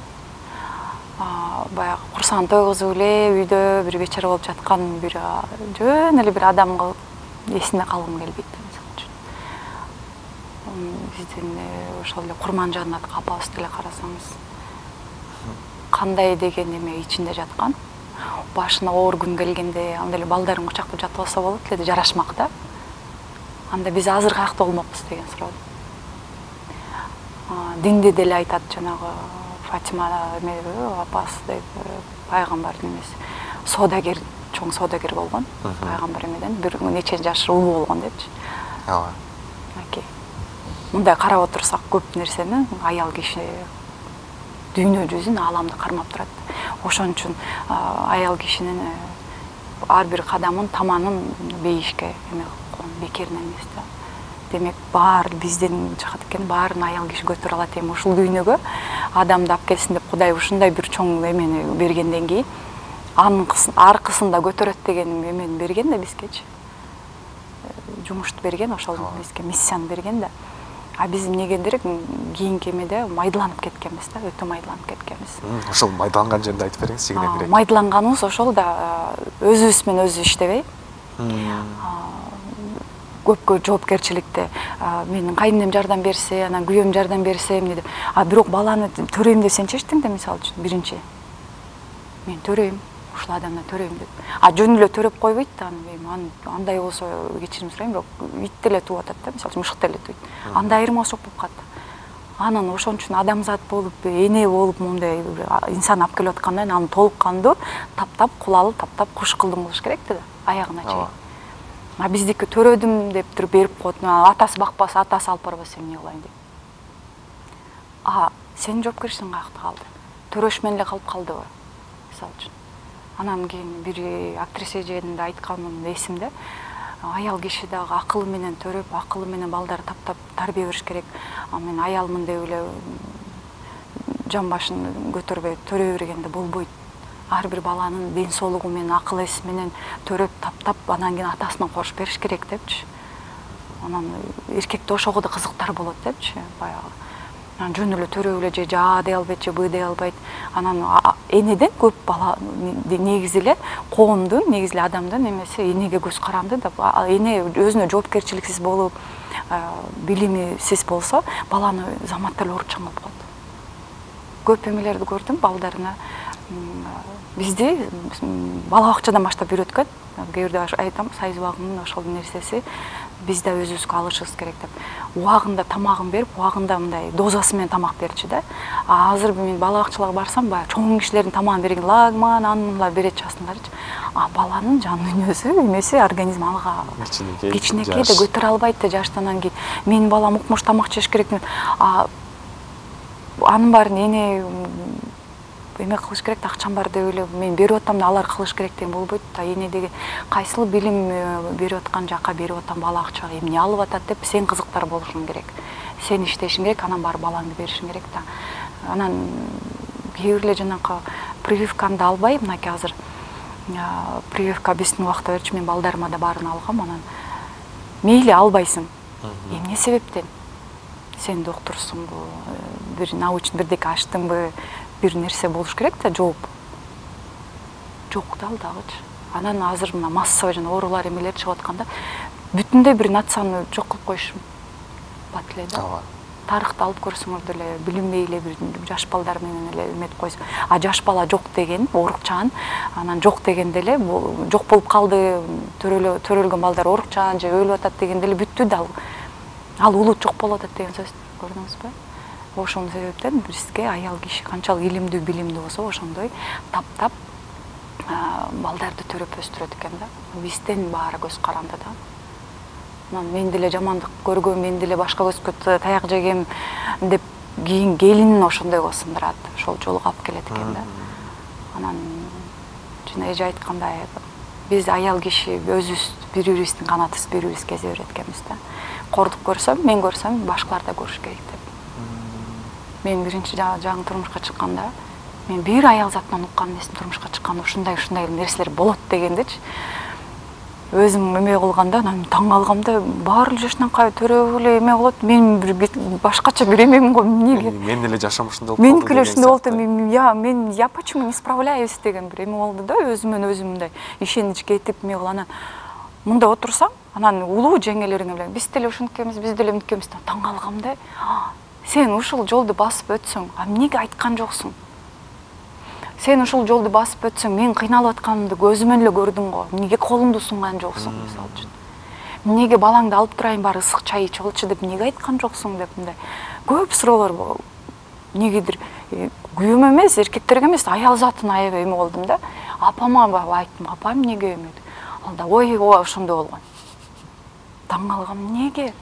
баягы курсагын тойгузуп эле үйдө бир вечер болуп жаткан бир жөн эле бир адам кылып эсинде калгым келбейт. Биздин ошол эле Курманжан апабыз деле карасаңыз кандай деген эме ичинде жаткан. Башына оор күн келгенде андай эле балдарын кучактап жатып алса болот эле, жарашмак да. Анда биз азыр каякта болмокпуз деген суроо. Динди деле айтат, жанагы Фатима апасы деп пайгамбардын эмеси. Соодагер, чоң соодагер болгон. Пайгамбар эмеден бир нече жаш улуу болгон депчи. Ооба. Окей. Мындай карап отурсак көп нерсени аял киши дүйнө жүзүн, ааламды кармап турат. Ошон үчүн аял кишинин ар бир кадамын, таманын бейишке эме бекеринен эмес да. Демек баары бизден чыгат экен, баарын аял киши көтөрө алат эми ушул дүйнөгө адамды алып келсин деп Кудай ушундай бир чоң эмени бергенден кийин анын аркысында көтөрөт деген эмени берген да бизгечи. Жумушту берген, ошол бизге миссияны берген да. Биз эмнегендирик кийинки эмеде майдаланып кеткенбиз да, өтө майдаланып кеткенбиз. Ошол майдаланган жерди айтып бериңиз, кичинекирээк. Майдаланганыбыз ошол да өзүбүз менен өзү иштебей. Көпкө жоопкерчиликте менин кайненем жардам берсе, анан күйөөм жардам берсе эмне деп. Бирок баланы төрөйм деп сен чечтиң да, мисалы үчүн биринчи. Мен төрөйм, ушул адамды төрөйм деп. Жөн эле төрөп койбойт да, андай болсо кечирим сурайм, бирок ит деле тууп атат да, мисалы үчүн мышык деле тууйт. Андай айырмачылык болуп калат. Анан ошон үчүн адамзат болуп, эне болуп, мондай инсан алып келип аткандан кийин аны толук кандуу таптап, кулалуу, таптап куш кылдым кылыш керек да, аягына чейин. Биздики төрөдүм деп туруп берип коет. Атасы бакпаса, атасы алып барбаса эмне кылайын деп. Сенин жоопкерчилигиң каякта калды? Төрөш менен эле калып калдыбы? Мисалы үчүн. Анан кийин бир актриса эжемде айтканым эсимде. Аял киши дагы акылы менен төрөп, акылы менен балдар таптап тарбия бериш керек. Мен аялмын деп эле жан башын көтөрбөй төрөй бергенде болбойт. Ар бир баланын ден соолугу менен, акыл эси менен төрөп, таптап, анан кийин атасына кош бериш керек депчи. Анан эркекте ошого да кызыктар болот депчи, баягы. Анан жөн эле төрөп эле же А дей албайт, же Б дей албайт. Анан энеден көп бала негизи эле коомдун, негизи эле адамдын эмеси энеге көз каранды да. Эне өзүнө жоопкерчиликсиз болуп, билимисиз болсо, баланы заматта эле урутчан кылып коет. Көп эмелерди көрдүм, балдарына бизди бала бакчадан баштап үйрөткөн. Кээ бирде айтам, сайыз убагынын ошол нерсеси биз да өзүбүзгө алышыбыз керек деп. Убагында тамагын берип, убагында мындай дозасы менен тамак берчи да. Азыр мен бала бакчаларга барсам, баягы чоң кишилердин тамагын берген лагман, анынла берет часындарчы. Баланын жан дүйнөсү, эмеси, организми алга кичинекей да көтөрө албайт да жаштан кийин. Менин балам укмуш тамак жеш керек. Анын баарын эне эме кылыш керек, акчам бар деп эле мен берип атам да алар кылыш керек деген болбойт да. Эне деген кайсыл билим берип аткан жака берип атам, бала акчага эмне алып атат деп сен кызыктар болушуң керек. Сен иштешиң керек, анан барып балаңды беришиң керек да. Анан кээ бир эле жанакы прививканы да албай, мынакей азыр прививка биздин убакта берчү, мен балдарыма да баарын алгам. Анан мейли албайсың. Эмне себептен? Сен доктурсуңбу, бир научный бирдеке ачтыңбы? Бир нерсе болуш керек да, жооп. Жок да ал дагычы. Анан азыр мына массовый жана оорулар эмелер чыгып атканда бүтүндөй бир нацияны жок кылып коюшум бат эле да. Тарыхты алып көрсөңөр деле билинбей эле бир жаш балдар менен эле эметип койсун. Жаш бала жок деген оорукчан, анан жок дегенде эле жок болуп калды, төрөлгөн балдар оорукчан же өлүп атат дегенде эле бүттү да. Ал улут жок болуп атат деген сөз көрдүңүзбү? Ошол себептен бизге аял киши канчалык илимдүү, билимдүү болсо, ошондой таптап балдарды төрөп өстүрөт экен да. Бизден баары көз каранды да. Мен деле жамандык көргөм, мен деле башка көзгө таяк жегем деп кийин келинин ошондойго сындырат. Ошол жолго алып келет экен да. Анан жана эже айткандай, биз аял киши өзүбүз бири-бирибиздин канатыбыз бири-бирибизге кезе берет экенбиз да. камкордук көрсөм, мен көрсөм, башкалар да көрүш керек деп. Мен биринчи жаңы турмушка чыкканда, мен бир аял затынан уккан нерсени турмушка чыкканда ушундай нерселер болот дегендичи. Өзүм эме кылганда, анан таң калгам да, баары эле жашынан төрөп эле эме болот. Мен башкача бир эмемин го, эмнеге? Мен эле жашам ушундай болду. Меники эле ушундай болду. Я почему не справляюсь деген бир эме болду да, өзүмөн өзүм мындай ишенич кетип, эме кылып анан мында отурсам, анан улуу жеңелериңе менен биз деле ушунукемиз, биз деле мынтикемиз деп таң калгам да. Сен ушул жолду басып өтсөң, эмнеге айткан жоксуң? Сен ушул жолду басып өтсөң, мен кыйналып атканымды көзүмөн эле көрдүң го. Эмнеге колуңду сунган жоксуң, мисалы үчүн? Эмнеге балаңды алып турайын, бары ысык чай ичип алчы деп эмнеге айткан жоксуң деп мындай көп суроолор болду. Эмнегедир күйөөмө эмес, эркектерге эмес, аял затына аябай эме болдум да. Апама айттым, апа эмнеге эме? Ал да ой, ошондой болгон. Таң калгам, эмнеге?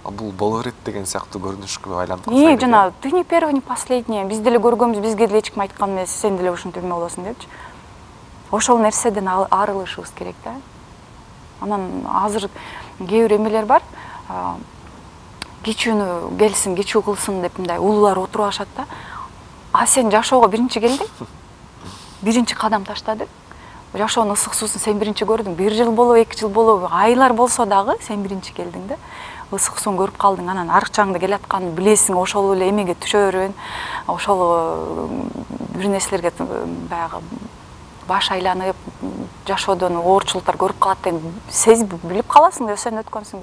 Бул боло берет деген сыяктуу көрүнүшкө айланып калса. Жана ты не первый, не последний. Биз деле көргөнбүз, бизге деле эч ким айткан эмес, сен деле ушинтип эме болосуң депчи. Ошол нерседен арылышыбыз керек да. Анан азыр кээ бир эмелер бар. Кечүүнү келсин, кечүү кылсын деп мындай улуулар отуруп алышат да. А сен жашоого биринчи келдиң. Биринчи кадам таштадың. Жашоонун ысык суусун сен биринчи көрдүң. 1 жыл болобу, 2 жыл болобу, айлар болсо дагы сен биринчи келдиң да. Ысык суун көрүп калдың, анан арыкчаңды келатканын билесиң, ошол эле эмеге түшөрүн, ошол бир нерселерге баягы баш айланып, жашоодон оорчулуктар көрүп калат деген сезип билип каласың да, сен өткөнсүң.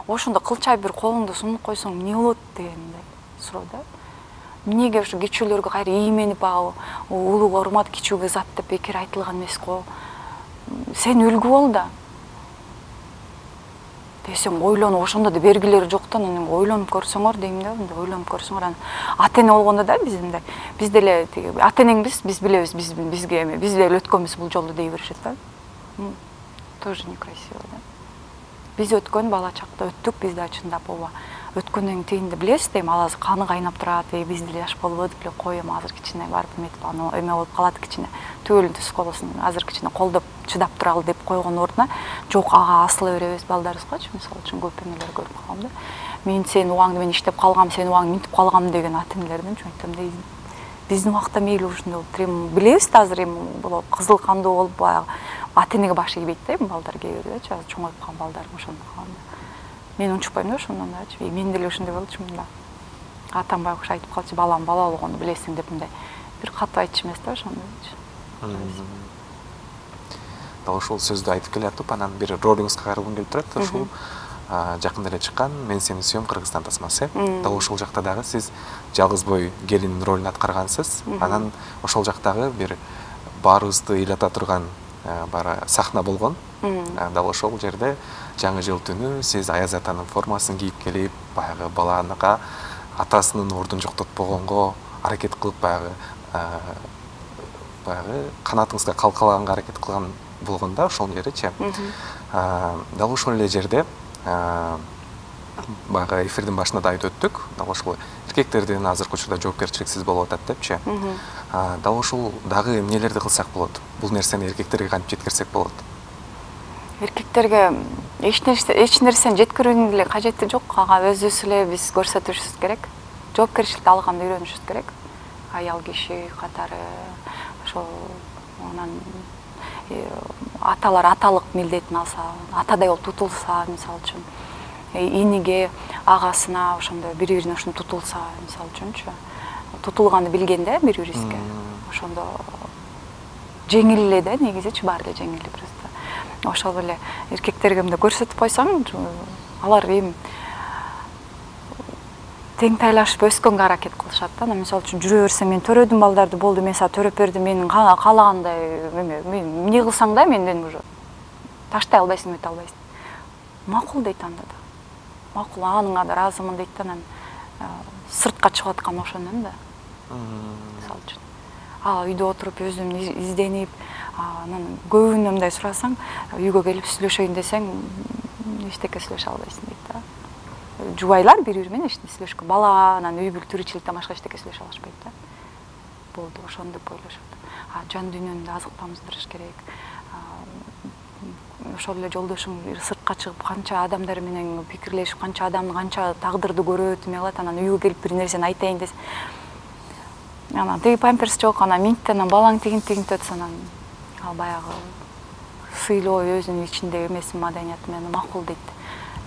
Ошондо кылчайып бир колуңду сунуп койсоң, эмне болот дегендей суроо да. Эмнеге ушу кичүүлөргө кайра ийменип, улууга урмат, кичүүгө зат деп бекер айтылган эмес го. Сен үлгү бол да. Десең, ойлонуп, ошондо да бергилери жоктон, анан ойлонуп көрсөңөр дейм да, мындай ойлонуп көрсөңөр. Ата эне болгондо да биз деле ата энеңбиз, биз билебиз, биз деле өткөнбүз бул жолду дей беришет да. Тоже некрасиво да. Биз өткөн бала чакта өттүк, биз да чындап ооба. Өткөндөн тегинде билесиз дейм, ал азыр каны кайнап турат, биз деле жаш болбодук эле, коем азыр кичине барып эметип, аны эме болуп калат кичине. Түбөлүн түз колосун, азыр кичине колдоп чыдап туралы деп койгон ордуна, жок ага асыла беребиз балдарыбызгачы, мисалы үчүн көп эмелер көрүп калгам да. Мен сенин убагыңды мен иштеп калгам, сенин убагыңды минтип калгам деген ата энелерден айттым да. Биздин убакта мейли ушундай болуп, билебиз да азыр эми болуп, кызыл кандуу болуп, баягы ата энеге баш ийбейт да, балдар кээ бирдечи, азыр чоңоюп калган балдарым ошондой калган да. Мен унчукпайм да ошондон дачы. Мен деле ошондой болчумун да. Атам байкуш айтып калчу, балам бала болгону билесиң деп мындай. Бир катуу айтчу эмес да ошондойчу. Дал ушул сөздү айтып келатып, анан бир ролиңизге кайрылгым келип турат. Ушул жакында эле чыккан «Мен сени сүйөм» Кыргызстан тасмасы. Дал ушул жакта дагы сиз жалгыз бой келин ролун аткаргансыз. Анан ошол жактагы бир баарыбызды ыйлата турган бара сахна болгон. Дал ошол жерде жаңы жыл түнү сиз Аяз атанын формасын кийип келип, баягы баланага атасынын ордун жоктотпогонго аракет кылып, баягы канатыңызга калкалаганга аракет кылган болгон да, ошол жеричи. Дал ошол эле жерде баягы эфирдин башында да айтып өттүк. Дал ошол эркектердин азыркы учурда жоопкерчиликсиз болуп атат депчи. Дал ошол дагы эмнелерди кылсак болот? Бул нерсени эркектерге кантип жеткирсек болот? Эркектерге эч нерсени жеткирүүнүн деле кажети жок. Ага өзүбүз эле биз көрсөтүшүбүз керек. Жоопкерчиликти алганды үйрөнүшүбүз керек. Аял киши катары ошол анан аталар аталык милдетин алса, атадай болуп тутулса, мисалы үчүн, иниге, агасына ошондой бири-бирине ошондой тутулса, мисалы үчүнчү, тутулганды билгенде бири-бирибизге, ошондо жеңил эле да, негизичи баары эле жеңил эле. Ошол эле эркектерге мындай көрсөтүп койсоң, алар эми тең тайлашып өскөнгө аракет кылышат да. Мисалы үчүн жүрө берсең, мен төрөдүм балдарды, болду, мен сага төрөп бердим, менин каалагандай эмне кылсаң да менден уже таштай албайсың, өтө албайсың. Макул дейт анда да. Макул, аныңа да ыраазымын дейт да, анан сыртка чыгып аткан ошондон да. Мисалы үчүн. Үйдө отуруп өзүм изденип, анан көбүн мындай сурасаң, үйгө келип сүйлөшөйүн десең, эчтеке сүйлөшө албайсың дейт да. Жубайлар бири-бири менен эчтеке сүйлөшкө, бала анан үй бүл тиричиликтен башка эчтеке сүйлөшө алышпайт да. Болду, ошондоп ойлошот. Жан дүйнөнү азыктандырыш керек. ошол эле жолдошуң сыртка чыгып канча адамдар менен пикирлешип, канча адамдын канча тагдырды көрөт, эме кылат, анан үйгө келип бир нерсени айтайын десе, анан тиги памперс жок, анан минтте анан балаң тигинтип атса, анан ал баягы сыйлоо өзүнүн ичиндеги эмеси маданияты менен макул дейт.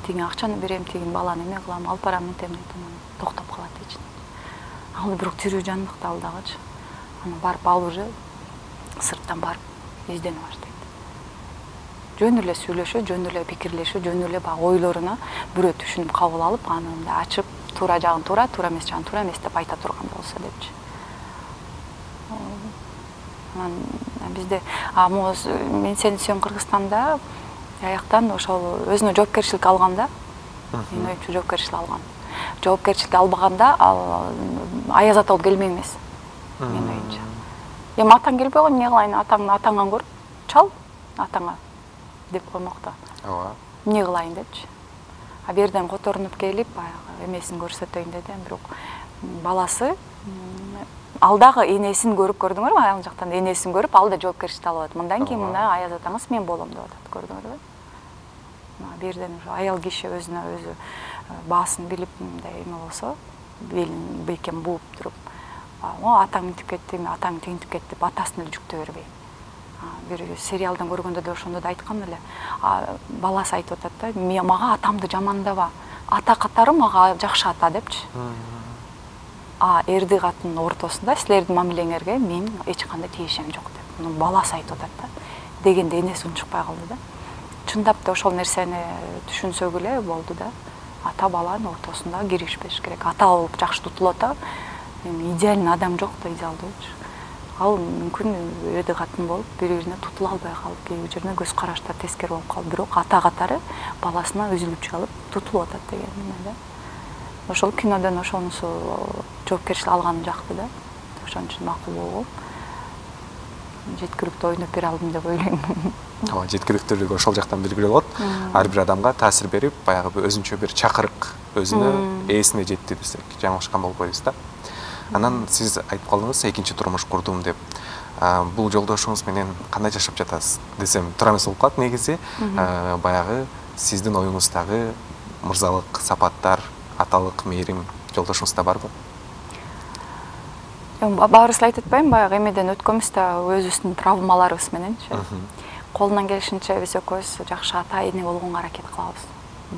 Тиги акчаны берем, тигин баланы эме кылам, алып барам мынтем дейт, анан токтоп калат ичинде. Ал бирок тирүү жандыкта ал дагычы. Анан барып ал уже сырттан барып издене баштайт. Жөн эле сүйлөшө, жөн эле пикирлешө, жөн эле баягы ойлоруна бирөө түшүнүп кабыл алып, аны мындай ачып, туура жагын туура, туура эмес жагын туура эмес деп айта турган болсо депчи. Анан бизде мен сени сүйөм Кыргызстанда аяктан ошол өзүнө жоопкерчилик алганда, менин оюмча жоопкерчилик алган. Жоопкерчилик албаганда ал аяз ата болуп келмек эмес. Менин оюмча. Эми атаң келбей койгон, эмне кылайын? Атаңан көрүп, чал атаңа деп коймокто. Ооба. Эмне кылайын депчи. Берден которунуп келип, баягы эмесин көрсөтөйүн деди, бирок баласы ал дагы энесин көрүп, көрдүңөрбү? Ал жактан энесин көрүп, ал да жоопкерчиликти алып атат. Мындан кийин мына аяз атаңыз мен болом деп атат, көрдүңөрбү? Берден аял киши өзүнө өзү баасын билип, мындай эме болсо, белин бекем бууп туруп, атаң мынтип кетти, атаң тигинтип кетти деп атасын эле жүктөй бербей. Бир сериалдан көргөндө да ошондо да айткан эле. Баласы айтып атат да, мага атамды жамандаба. Ата катары мага жакшы ата депчи. Эрди каттын ортосунда силердин мамилеңерге мен эч кандай тиешем жок деп. Муну баласы айтып атат да. Дегенде энеси унчукпай калды да. Чындап да ошол нерсени түшүнсөк эле болду да. Ата баланын ортосунда киришпеш керек. Ата болуп жакшы тутулат да. Идеальный адам жок да, идеалдуучу. Ал мүмкүн эрди катын болуп, бири-бирине тутула албай калып, кээ бир жерде көз караштар тескери болуп калып, бирок ата катары баласына үзүлүп калып, тутулуп атат деген эме да. Ошол кинодон ошонусу жоопкерчилик алган жакты да. Ошон үчүн макул болгон. Жеткиликтүү ойноп бере алдым деп ойлойм. Ооба, жеткиликтүүлүгү ошол жактан белгилүү болот. Ар бир адамга таасир берип, баягы өзүнчө бир чакырык өзүнө ээсине жетти десек, жаңылышкан болбойбуз да. Анан сиз айтып калдыңыз, экинчи турмуш курдум деп. Бул жолдошуңуз менен кандай жашап жатасыз десем туура эмес болуп калат. Негизи баягы сиздин оюңуздагы мырзалык сапаттар, аталык мээрим жолдошуңузда барбы? Баарыбыз айтып атпайбы, баягы эмеден өткөнбүз да өзүбүздүн травмаларыбыз мененчи. Колунан келишинче биз экөөбүз жакшы ата эне болгонго аракет кылабыз.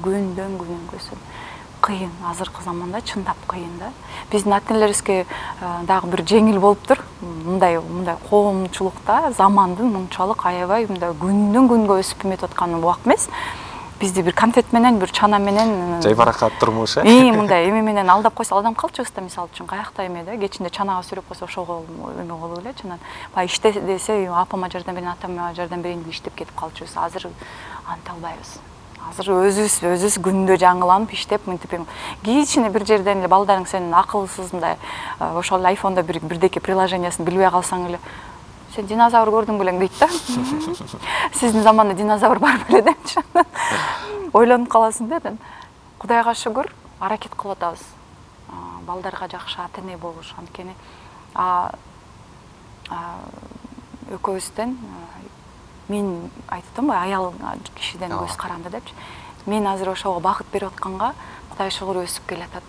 Күндөн күнгөсүн. Кыйын, азыркы заманда чындап кыйын да. Биздин ата-энелерибизге дагы бир жеңил болуптур. Мындай коомчулукта замандын мынчалык аябай мындай күндөн күнгө өсүп эметип атканы убак эмес. Бизди бир конфет менен, бир чана менен жайбаракат турмуш, мындай эме менен алдап койсо, алдап калчыбызда, мисалы үчүн каякта эме да, кечинде чанага сүрөп койсо ошого эме болуп эле, чанан баягы иште десе, апама жардам берейин, атама жардам берейин деп иштеп кетип калчубуз. Азыр анта албайбыз. Азыр өзүбүз күндө жаңыланып иштеп, мынтип кичине бир жерден эле балдарың сенин акылсыз мындай ошол айфондо бирдеке приложениясын билбей калсаң эле, сен динозавр көрдүң белең дейт да. Сиздин заманда динозавр бар беле депчи. Ойлонуп каласың да. Кудайга шүгүр, аракет кылып атабыз. Балдарга жакшы ата-эне болуш, анткени экөөбүздөн мен айттым, аял кишиден көз каранды депчи. Мен азыр ошого бакыт берип атканга Кудай шүгүр өсүп келатат.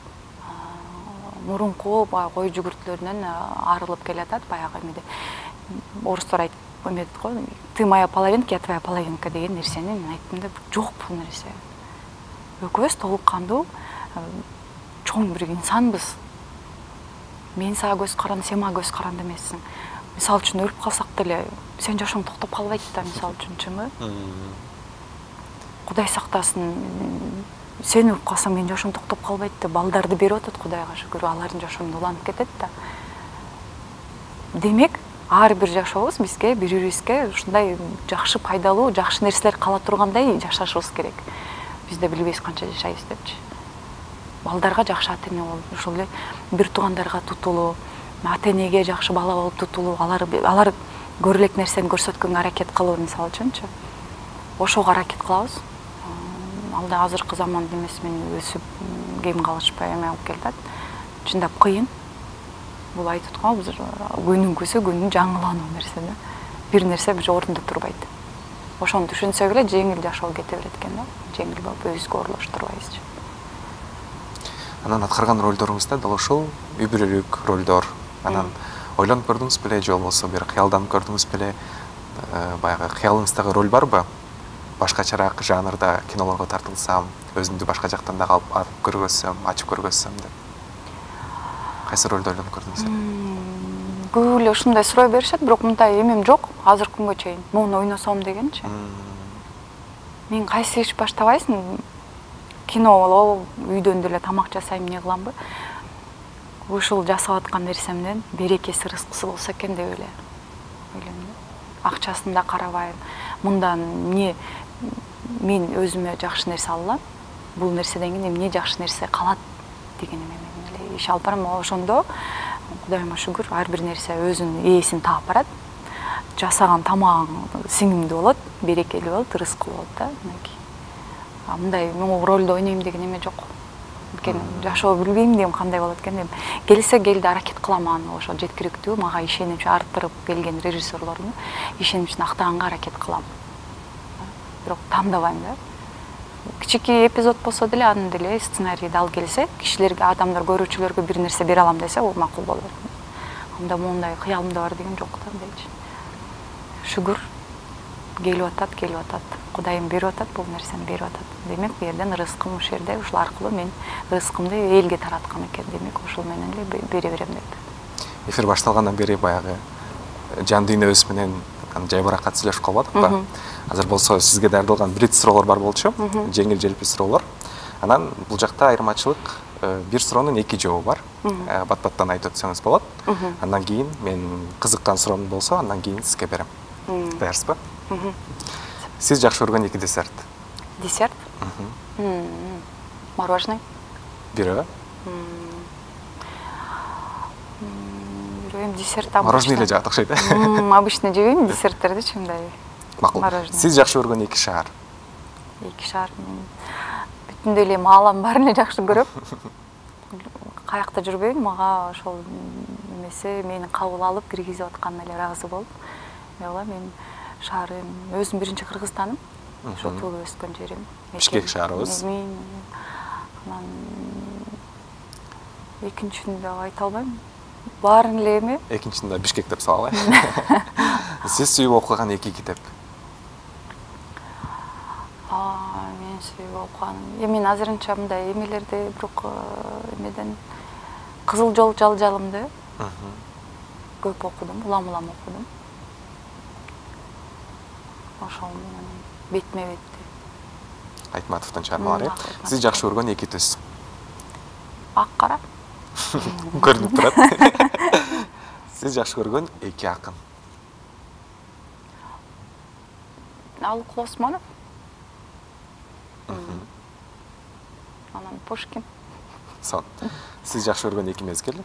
Мурунку кой жүгүртүлөрүнөн арылып келатат, баягы эмеде. Орустар айтып эмедит го, ты моя половинка, я твоя половинка деген нерсени мен айттым да, жок бул нерсе. Экөөбүз толук кандуу чоң бир инсанбыз. Мен сага көз каранды, сен мага көз каранды эмессиң. Мисалы үчүн өлүп калсак деле сен жашооң токтоп калбайт да, мисалы үчүнчү. Кудай сактасын, сен өлүп калсаң менин жашоом токтоп калбайт да, балдарды берип атат Кудайга шүгүр, алардын жашоомун уланып кетет да. Демек, ар бир жашообуз бизге, бири-бирибизге ушундай жакшы, пайдалуу, жакшы нерселер кала тургандай жашашыбыз керек. Биз да билбейбиз канча жашайбыз депчи. Балдарга жакшы ата-эне болуп, ошол эле бир туугандарга тутулуу, ата-энеге жакшы бала болуп тутулуу, алар көрө элек нерсени көрсөткөнгө аракет кылуу, мисалы үчүнчү. Ошого аракет кылабыз. Алда азыркы заманда эмес менен өсүп, кем калышпай эме алып келатат. Чындап кыйын. Бул айтып атканбыз, күнүн көсө күнүн жаңылануу нерсе да. Бир нерсе бир орунда турбайт. ошону түшүнсөк эле жеңил жашоо кете берет экен да, жеңил болуп өзгө орлоштурбайбызчы. Анан аткарган ролдоруңузда дал ушул үй бүлөлүк ролдор. Анан ойлонуп көрдүңүз беле же болбосо бир кыялданып көрдүңүз беле, баягы кыялыңыздагы роль барбы? Башкачараак жанрда кинолорго тартылсам, өзүмдү башка жактан да алып көргөзсөм, ачып көргөзсөм деп. Кайсы ролду ойлонуп көрдүңүз? Көп эле ушундай суроо беришет, бирок мындай эмем жок, азыркы күнгө чейин. Муну ойносом дегенчи. Мен кайсы иш баштабайсың? Кино болобу, үйдөн деле тамак жасайм, эмне кыламбы? Ушул жасап аткан нерсемден берекеси, рызкысы болсо экен деп эле ойлойм. Акчасын да карабайм. Мындан эмне мен өзүмө жакшы нерсе алам, бул нерседен кийин эмне жакшы нерсе калат деген эмен эле иш алып барам. Ошондо Кудайыма шүгүр, ар бир нерсе өзүнүн ээсин таап барат. Жасаган тамагың сиңимдүү болот, берекелүү болот, рызкы болот да. Мындай мен ролду ойнойм деген эме жок. Анткени жашоо билбейм дейм, кандай болот экен дейм. Келсе келди, аракет кылам аны ошо жеткиликтүү, мага ишенимчи арттырып келген режиссерлордун ишенимчин актаганга аракет кылам. Бирок тандабайм да. Кичики эпизод болсо деле, анын деле сценарийди ал келсе, кишилерге, адамдар, көрүүчүлөргө бир нерсе бере алам десе, ол макул болот. Анда мондай кыялымда бар деген жок да дейчи. Шүгүр келип атат, Кудайым берип атат, бул нерсени берип атат. Демек, бу жерден рызкым ушул жерде, ушул аркылуу мен рызкымды элге тараткам экен, демек ушул менен эле бере берем деп. Эфир башталгандан бери баягы жан дүйнөбүз менен жайбаракат сүйлөшүп калбадыкпы? Азыр болсо сизге даярдалган бир суроолор бар болчу, жеңил желпи суроолор. Анан бул жакта айырмачылык, бир суроонун эки жообу бар. Бат-баттан айтып өтсөңүз болот. Андан кийин мен кызыккан суроом болсо, андан кийин сизге берем. Даярсызбы? Сиз жакшы көргөн эки десерт? Десерт? Мороженое. Бирөө? Бирөө десерт обычно. Мороженое эле жагат окшойт. Обычно жебейм десерттерди, мындай. Макул. Сиз жакшы көргөн эки шаар? Эки шаар. Бүтүндөй эле маалам баарын эле жакшы көрөм. Каякта жүрбөйм, мага ошол эмеси мени кабыл алып киргизип атканына эле ыраазы болуп. Мен шаарым, өзүм биринчи Кыргызстаным. Ошо туулуп өскөн жерим. Бишкек шаарыбыз. Анан экинчини да айта албайм. Баарын эле эме? Экинчини да Бишкек деп салалы. Сиз сүйүп окуган эки китеп? Мен сүйүп окуганым. Мен азырынча мындай эмелерди, бирок эмеден Кызыл жол жалжалымды көп окудум, улам-улам окудум. Ошол менен бетме-бетти. Айтматовдун чыгармалары. Сиз жакшы көргөн эки түс? Ак-кара. Көрүнүп турат. Сиз жакшы көргөн эки акын? Алык Осмонов. Анан Пушкин. Сон. Сиз жакшы көргөн эки мезгил?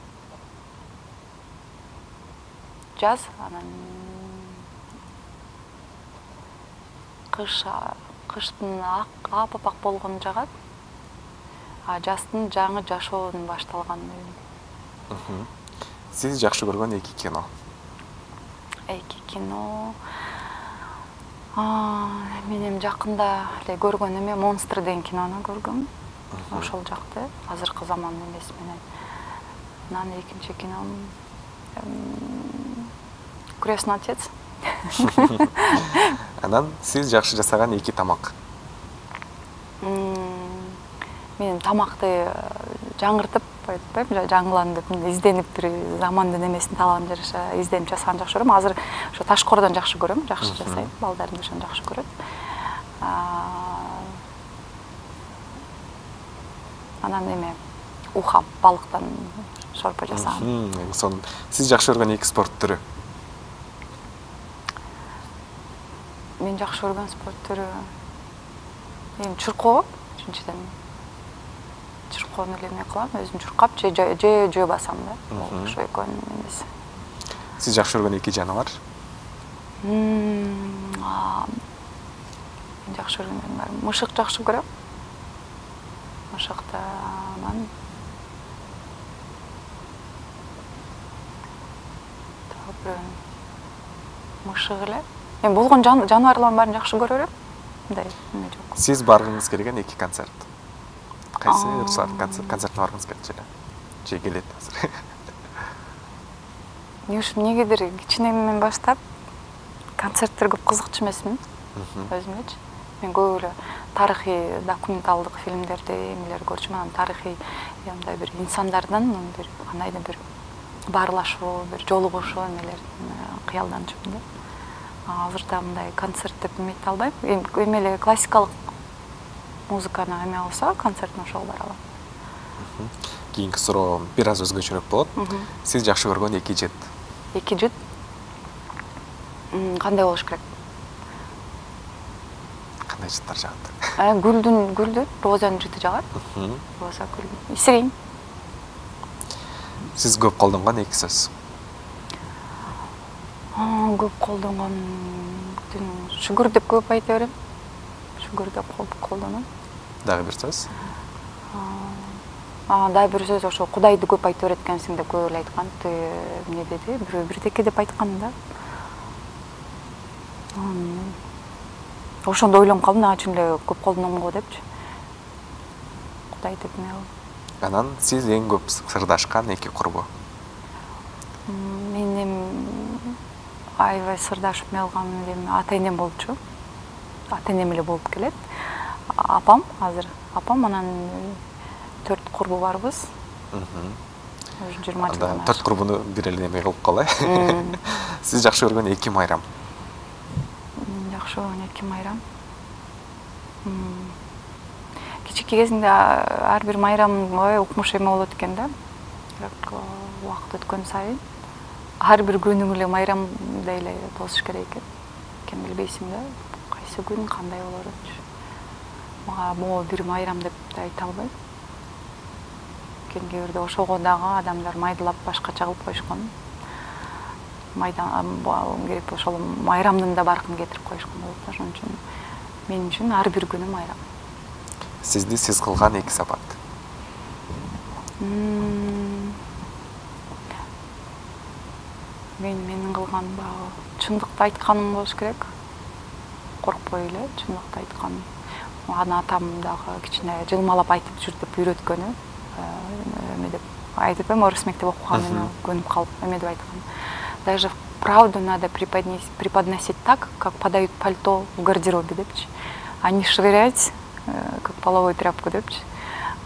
Жаз, анан кыштын ап-апак болгону жагат. Жаздын жаңы жашоонун башталганы. Сиз жакшы көргөн эки кино? Эки кино. Менин жакында эле көргөн эме Монстр деген кинону көргөм. Ошол жакты, азыркы замандын эмеси менен. Анан экинчи кином Крестный отец. Анан сиз жакшы жасаган эки тамак? Мен тамакты жаңыртып, жаңыланып, изденип бир замандын эмесин талабын жараша изденип жасаган жакшы көрөм. Азыр ошо ташкордон жакшы көрөм, жакшы жасайм. Балдарым ошону жакшы көрөт. Анан эме ухам, балыктан шорпа жасаган. Сиз жакшы көргөн эки спорт түрү? Мен жакшы көргөн спорт түрү чуркоо, биринчиден. Чуркоону эле эме кылам, өзүм чуркап, жөө басам да. Ошо экөөнүн эмеси. Сиз жакшы көргөн эки жаныбар? Мен жакшы көргөн бар. Мышык жакшы көрөм. Мышыкта анан мышык эле. Мен болгон жаныбарлардын баарын жакшы көрө берем. Мындай эме жок. Сиз баргыңыз келген 2 концерт. Кайсы концертке баргыңыз келчү эле? Же келет азыр? Эмнегедир кичинемден баштап концерттерге көп кызыкчу эмесмин. Өзүмчү. Мен көп эле тарыхый документалдык фильмдерди, эмелер көрчүмүн. Анан тарыхый мындай бир инсандардын бир кандайдыр бир баарлашуу, бир жолугушуу эмелер кыялданчумун да. Азырда мындай концерт деп эметте албайм. Эмеле классикалык музыканы эме алса, концертине ошого бара алам. Кийинки суроо бир аз өзгөчөрөөк болот. Сиз жакшы көргөн 2 жыт? 2 жыт кандай болуш керек? Кандай жыттар жагат? Гүлдүн, розанын жыты жагат. Роза гүл. Исирейин. Сиз көп колдонгон 2 сөз? Көп колдонгон шүгүр деп көп айта берем. Шүгүр деп колдоном. Дагы бир сөз? Дагы бир сөз ошо Кудайды көп айта берет экенсиң деп көп эле айткан. Эмне деди? Бирдеке деп айткан да. Ошондо ойлонуп калдым, чын эле көп колдоном го депчи. Кудай деп эме кылып. Анан сиз эң көп сырдашкан 2 курбу? Мен аябай сырдашып эме кылган ата-энем болчу. Ата-энем эле болуп келет. Апам азыр, анан 4 курбу барбыз. Уже 20 жылдан. 4 курбуну бир эле эме кылып калай. Сиз жакшы көргөн 2 майрам? Жакшы көргөн 2 майрам. Кичике кезинде ар бир майрам укмуш эме болот экен да. Бирок убакыт өткөн сайын ар бир күнүң эле майрамдай эле болуш керек экен. Билбейсиң да, кайсы күн кандай болорун. Мага могу бир майрам деп айта албайм. Кээ бирде ошого дагы адамдар майдылап башкача кылып коюшкан. Майдан керек ошол майрамдын да баркын кетирип коюшкан болот. Ошон үчүн мен үчүн ар бир күнү майрам. Сизди сиз кылган 2 сапат? Менин кылган чындыкты айтканым болуш керек. Коркпой эле чындыкты айтканым. Аны атам дагы кичине жылмалап айтып жүр деп үйрөткөнү. Эме деп айтып орыс мектеп окуганына көнүп калып эме деп айткан. Даже правду надо преподносить так, как подают пальто в гардеробе депчи. А не швырять, как половую тряпку депчи.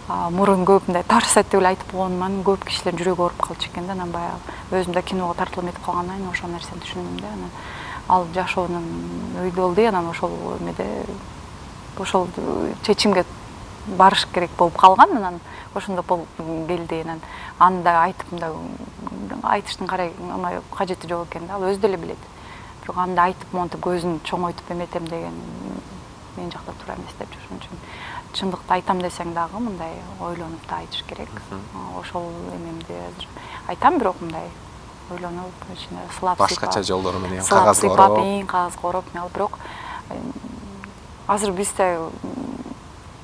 Мурун көп мындай тарс деп эле айтып койгонуман көп кишилердин жүрөгү ооруп калчу экен да. Анан баягы өзүм да киного тартылып этип калгандан кийин ошол нерсени түшүндүм да. Анан ал жашоонун өйдөлдү, анан ошол эмеде ошол чечимге барыш керек болуп калган. Анан ошондо болуп келди. Анан аны да айтып мындай айтыштын кажети жок экен да. Ал өзү деле билет. Бирок аны да айтып монтип көзүн чоңойтуп эметем деген мен жакта туура эмес деп ошон үчүн чындыкты айтам десең дагы мындай ойлонуп да айтыш керек. Ошол эмемди азыр айтам, бирок мындай ойлонуп, ичине сылап башкача жолдору менен кагазга ороп, бирок азыр бизде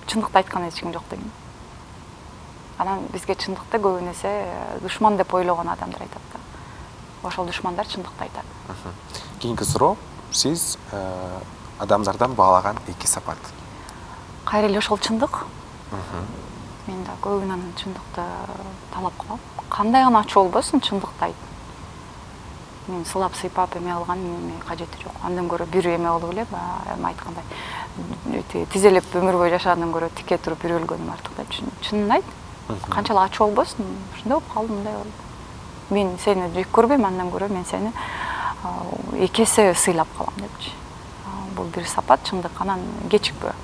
чындыкты айткан эч ким жок деген. Анан бизге чындыкты көбүн эсе душман деп ойлогон адамдар айтат да. Ошол душмандар чындыкты айтат. Кийинки суроо, сиз адамдардан баалаган 2 сапат? Кайра эле ошол чындык. Мен да көбүнөн чындыкты талап кылам. Кандай гана ачуу болбосун, чындыкты айт. Мен сылап сыйпап эме алган эме кажети жок. Андан көрө бир эме болуп эле, эме айткандай, тизелеп өмүр бою жашагандан көрө тике туруп бир өлгөнүм артык деп чынын айт. Канчалык ачуу болбосун, ушундай болуп калды, мындай болду. Мен сени жек көрбөйм, андан көрө мен сени 2 эсе сыйлап калам депчи. Бул бир сапат чындык, анан кечикпөө.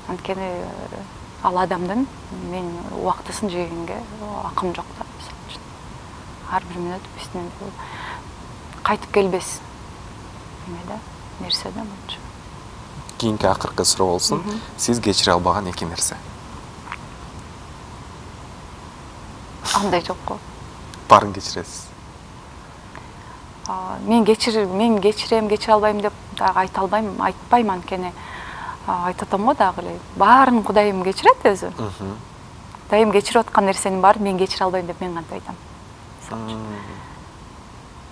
Анткени ал адамдын мен убактысын жегенге акым жок да. Ар бир мүнөт биздин кайтып келбес эмеде нерсе да болчу. Кийинки акыркы суроо болсун. Сиз кечире албаган 2 нерсе? Андай жок го. Барын кечиресиз? Мен кечирем, кечире албайм деп дагы айта албайм, айтпайм, анткени айтып атам го дагы эле. Баарын Кудайым кечирет өзү. Кудайым кечирип аткан нерсенин баарын мен кечире албайм деп мен кантип айтам.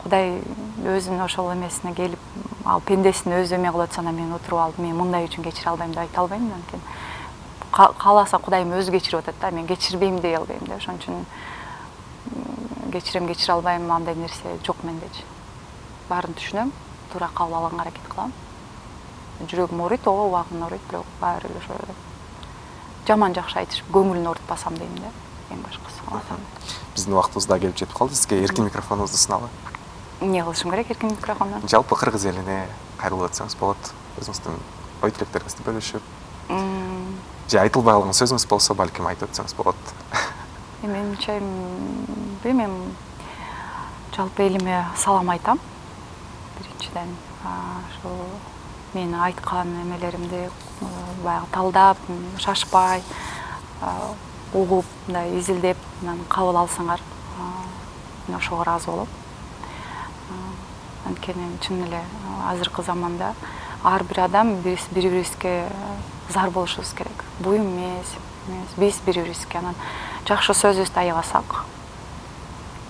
Кудай өзүнүн ошол эмесине келип, ал пендесин өзү эме кылып атса, мен отуруп алып, мен мындай үчүн кечире албайм деп айта албайм. Анткени кааласа Кудайым өзү кечирип атат да, мен кечирбейм дей албайм да. Ошон үчүн кечире албайм, андай нерсе жок мендечи. Баарын түшүнөм, туура кабыл алганга аракет кылам. Жүрөгүм ооруйт, ооба, убагында ооруйт, бирок баары эле ошо жаман жакшы айтышып, көңүлүн оорутпасам дейм да. Эң башкысы. Биздин убактыбыз да келип жетип калды. Сизге эркин микрофонуңузду суналы. Эмне кылышым керек эркин микрофондон? Жалпы кыргыз элине кайрылып атсаңыз болот. Өзүңүздүн ой тилектериңизди бөлүшүп. Же айтылбай калган сөзүңүз болсо, балким айтып өтсөңүз болот. Менимче, мен жалпы элиме салам айтам. Биринчиден, ошо мен айткан эмелеримди баягы талдап, шашпай, угуп, мындай изилдеп, анан кабыл алсаңар, мен ошого ыраазы болом. Анткени чын эле азыркы заманда ар бир адам бири-бирибизге зар болушубуз керек. Буюм эмес, биз бири-бирибизге анан жакшы сөзүбүздү аябасак,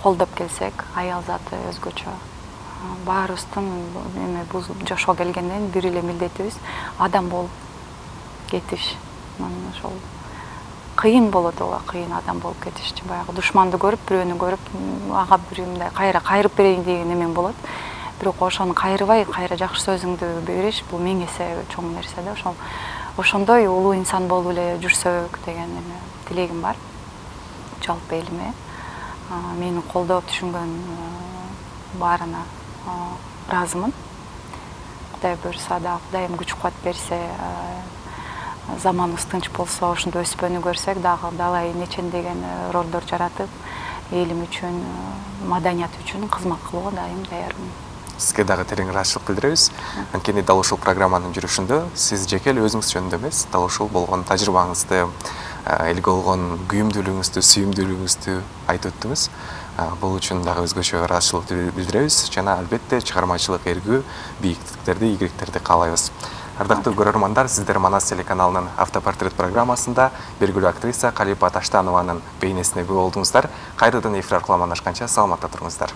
колдоп келсек, аял заты өзгөчө. Баарыбыздын эме бул жашоо келгенден бир эле милдетибиз адам болуп кетиш. Ошол кыйын болот, ооба, кыйын адам болуп кетишчи. Баягы душманды көрүп, бирөөнү көрүп, ага бир мындай кайрып берейин деген эмем болот. Бирок ошону кайрыбай, кайра жакшы сөзүңдү бериш, бул миң эсе чоң нерсе да. Ошондой улуу инсан болуп эле жүрсөк деген эме тилегим бар. Жалпы элиме мени колдоп түшүнгөн баарына ыраазымын. Кудай буюрса да, Кудайым күч кубат берсе, заманыбыз тынч болсо, ошондо өспөнү көрсөк дагы далай нечендеген ролдор жаратып, элим үчүн, маданият үчүн кызмат кылууга дайым даярмын. Сизге дагы терең ыраазычылык билдиребиз. Анткени дал ушул программанын жүрүшүндө сиз жеке эле өзүңүз жөнүндө эмес, дал ушул болгон тажрыйбаңызды, элге болгон күйүмдүүлүгүңүздү, сүйүмдүүлүгүңүздү айтып өттүңүз. Бул үчүн дагы өзгөчө ыраазычылык билдиребиз жана албетте чыгармачылык эргүү, бийиктиктерди, ийгиликтерди каалайбыз. Ардактуу көрөрмандар, сиздер Манас телеканалынын автопортрет программасында белгилүү актриса Калипа Таштанованын бейнесине күбө болдуңуздар. Кайрадан эфир аркылуу амандашканча саламатта туруңуздар.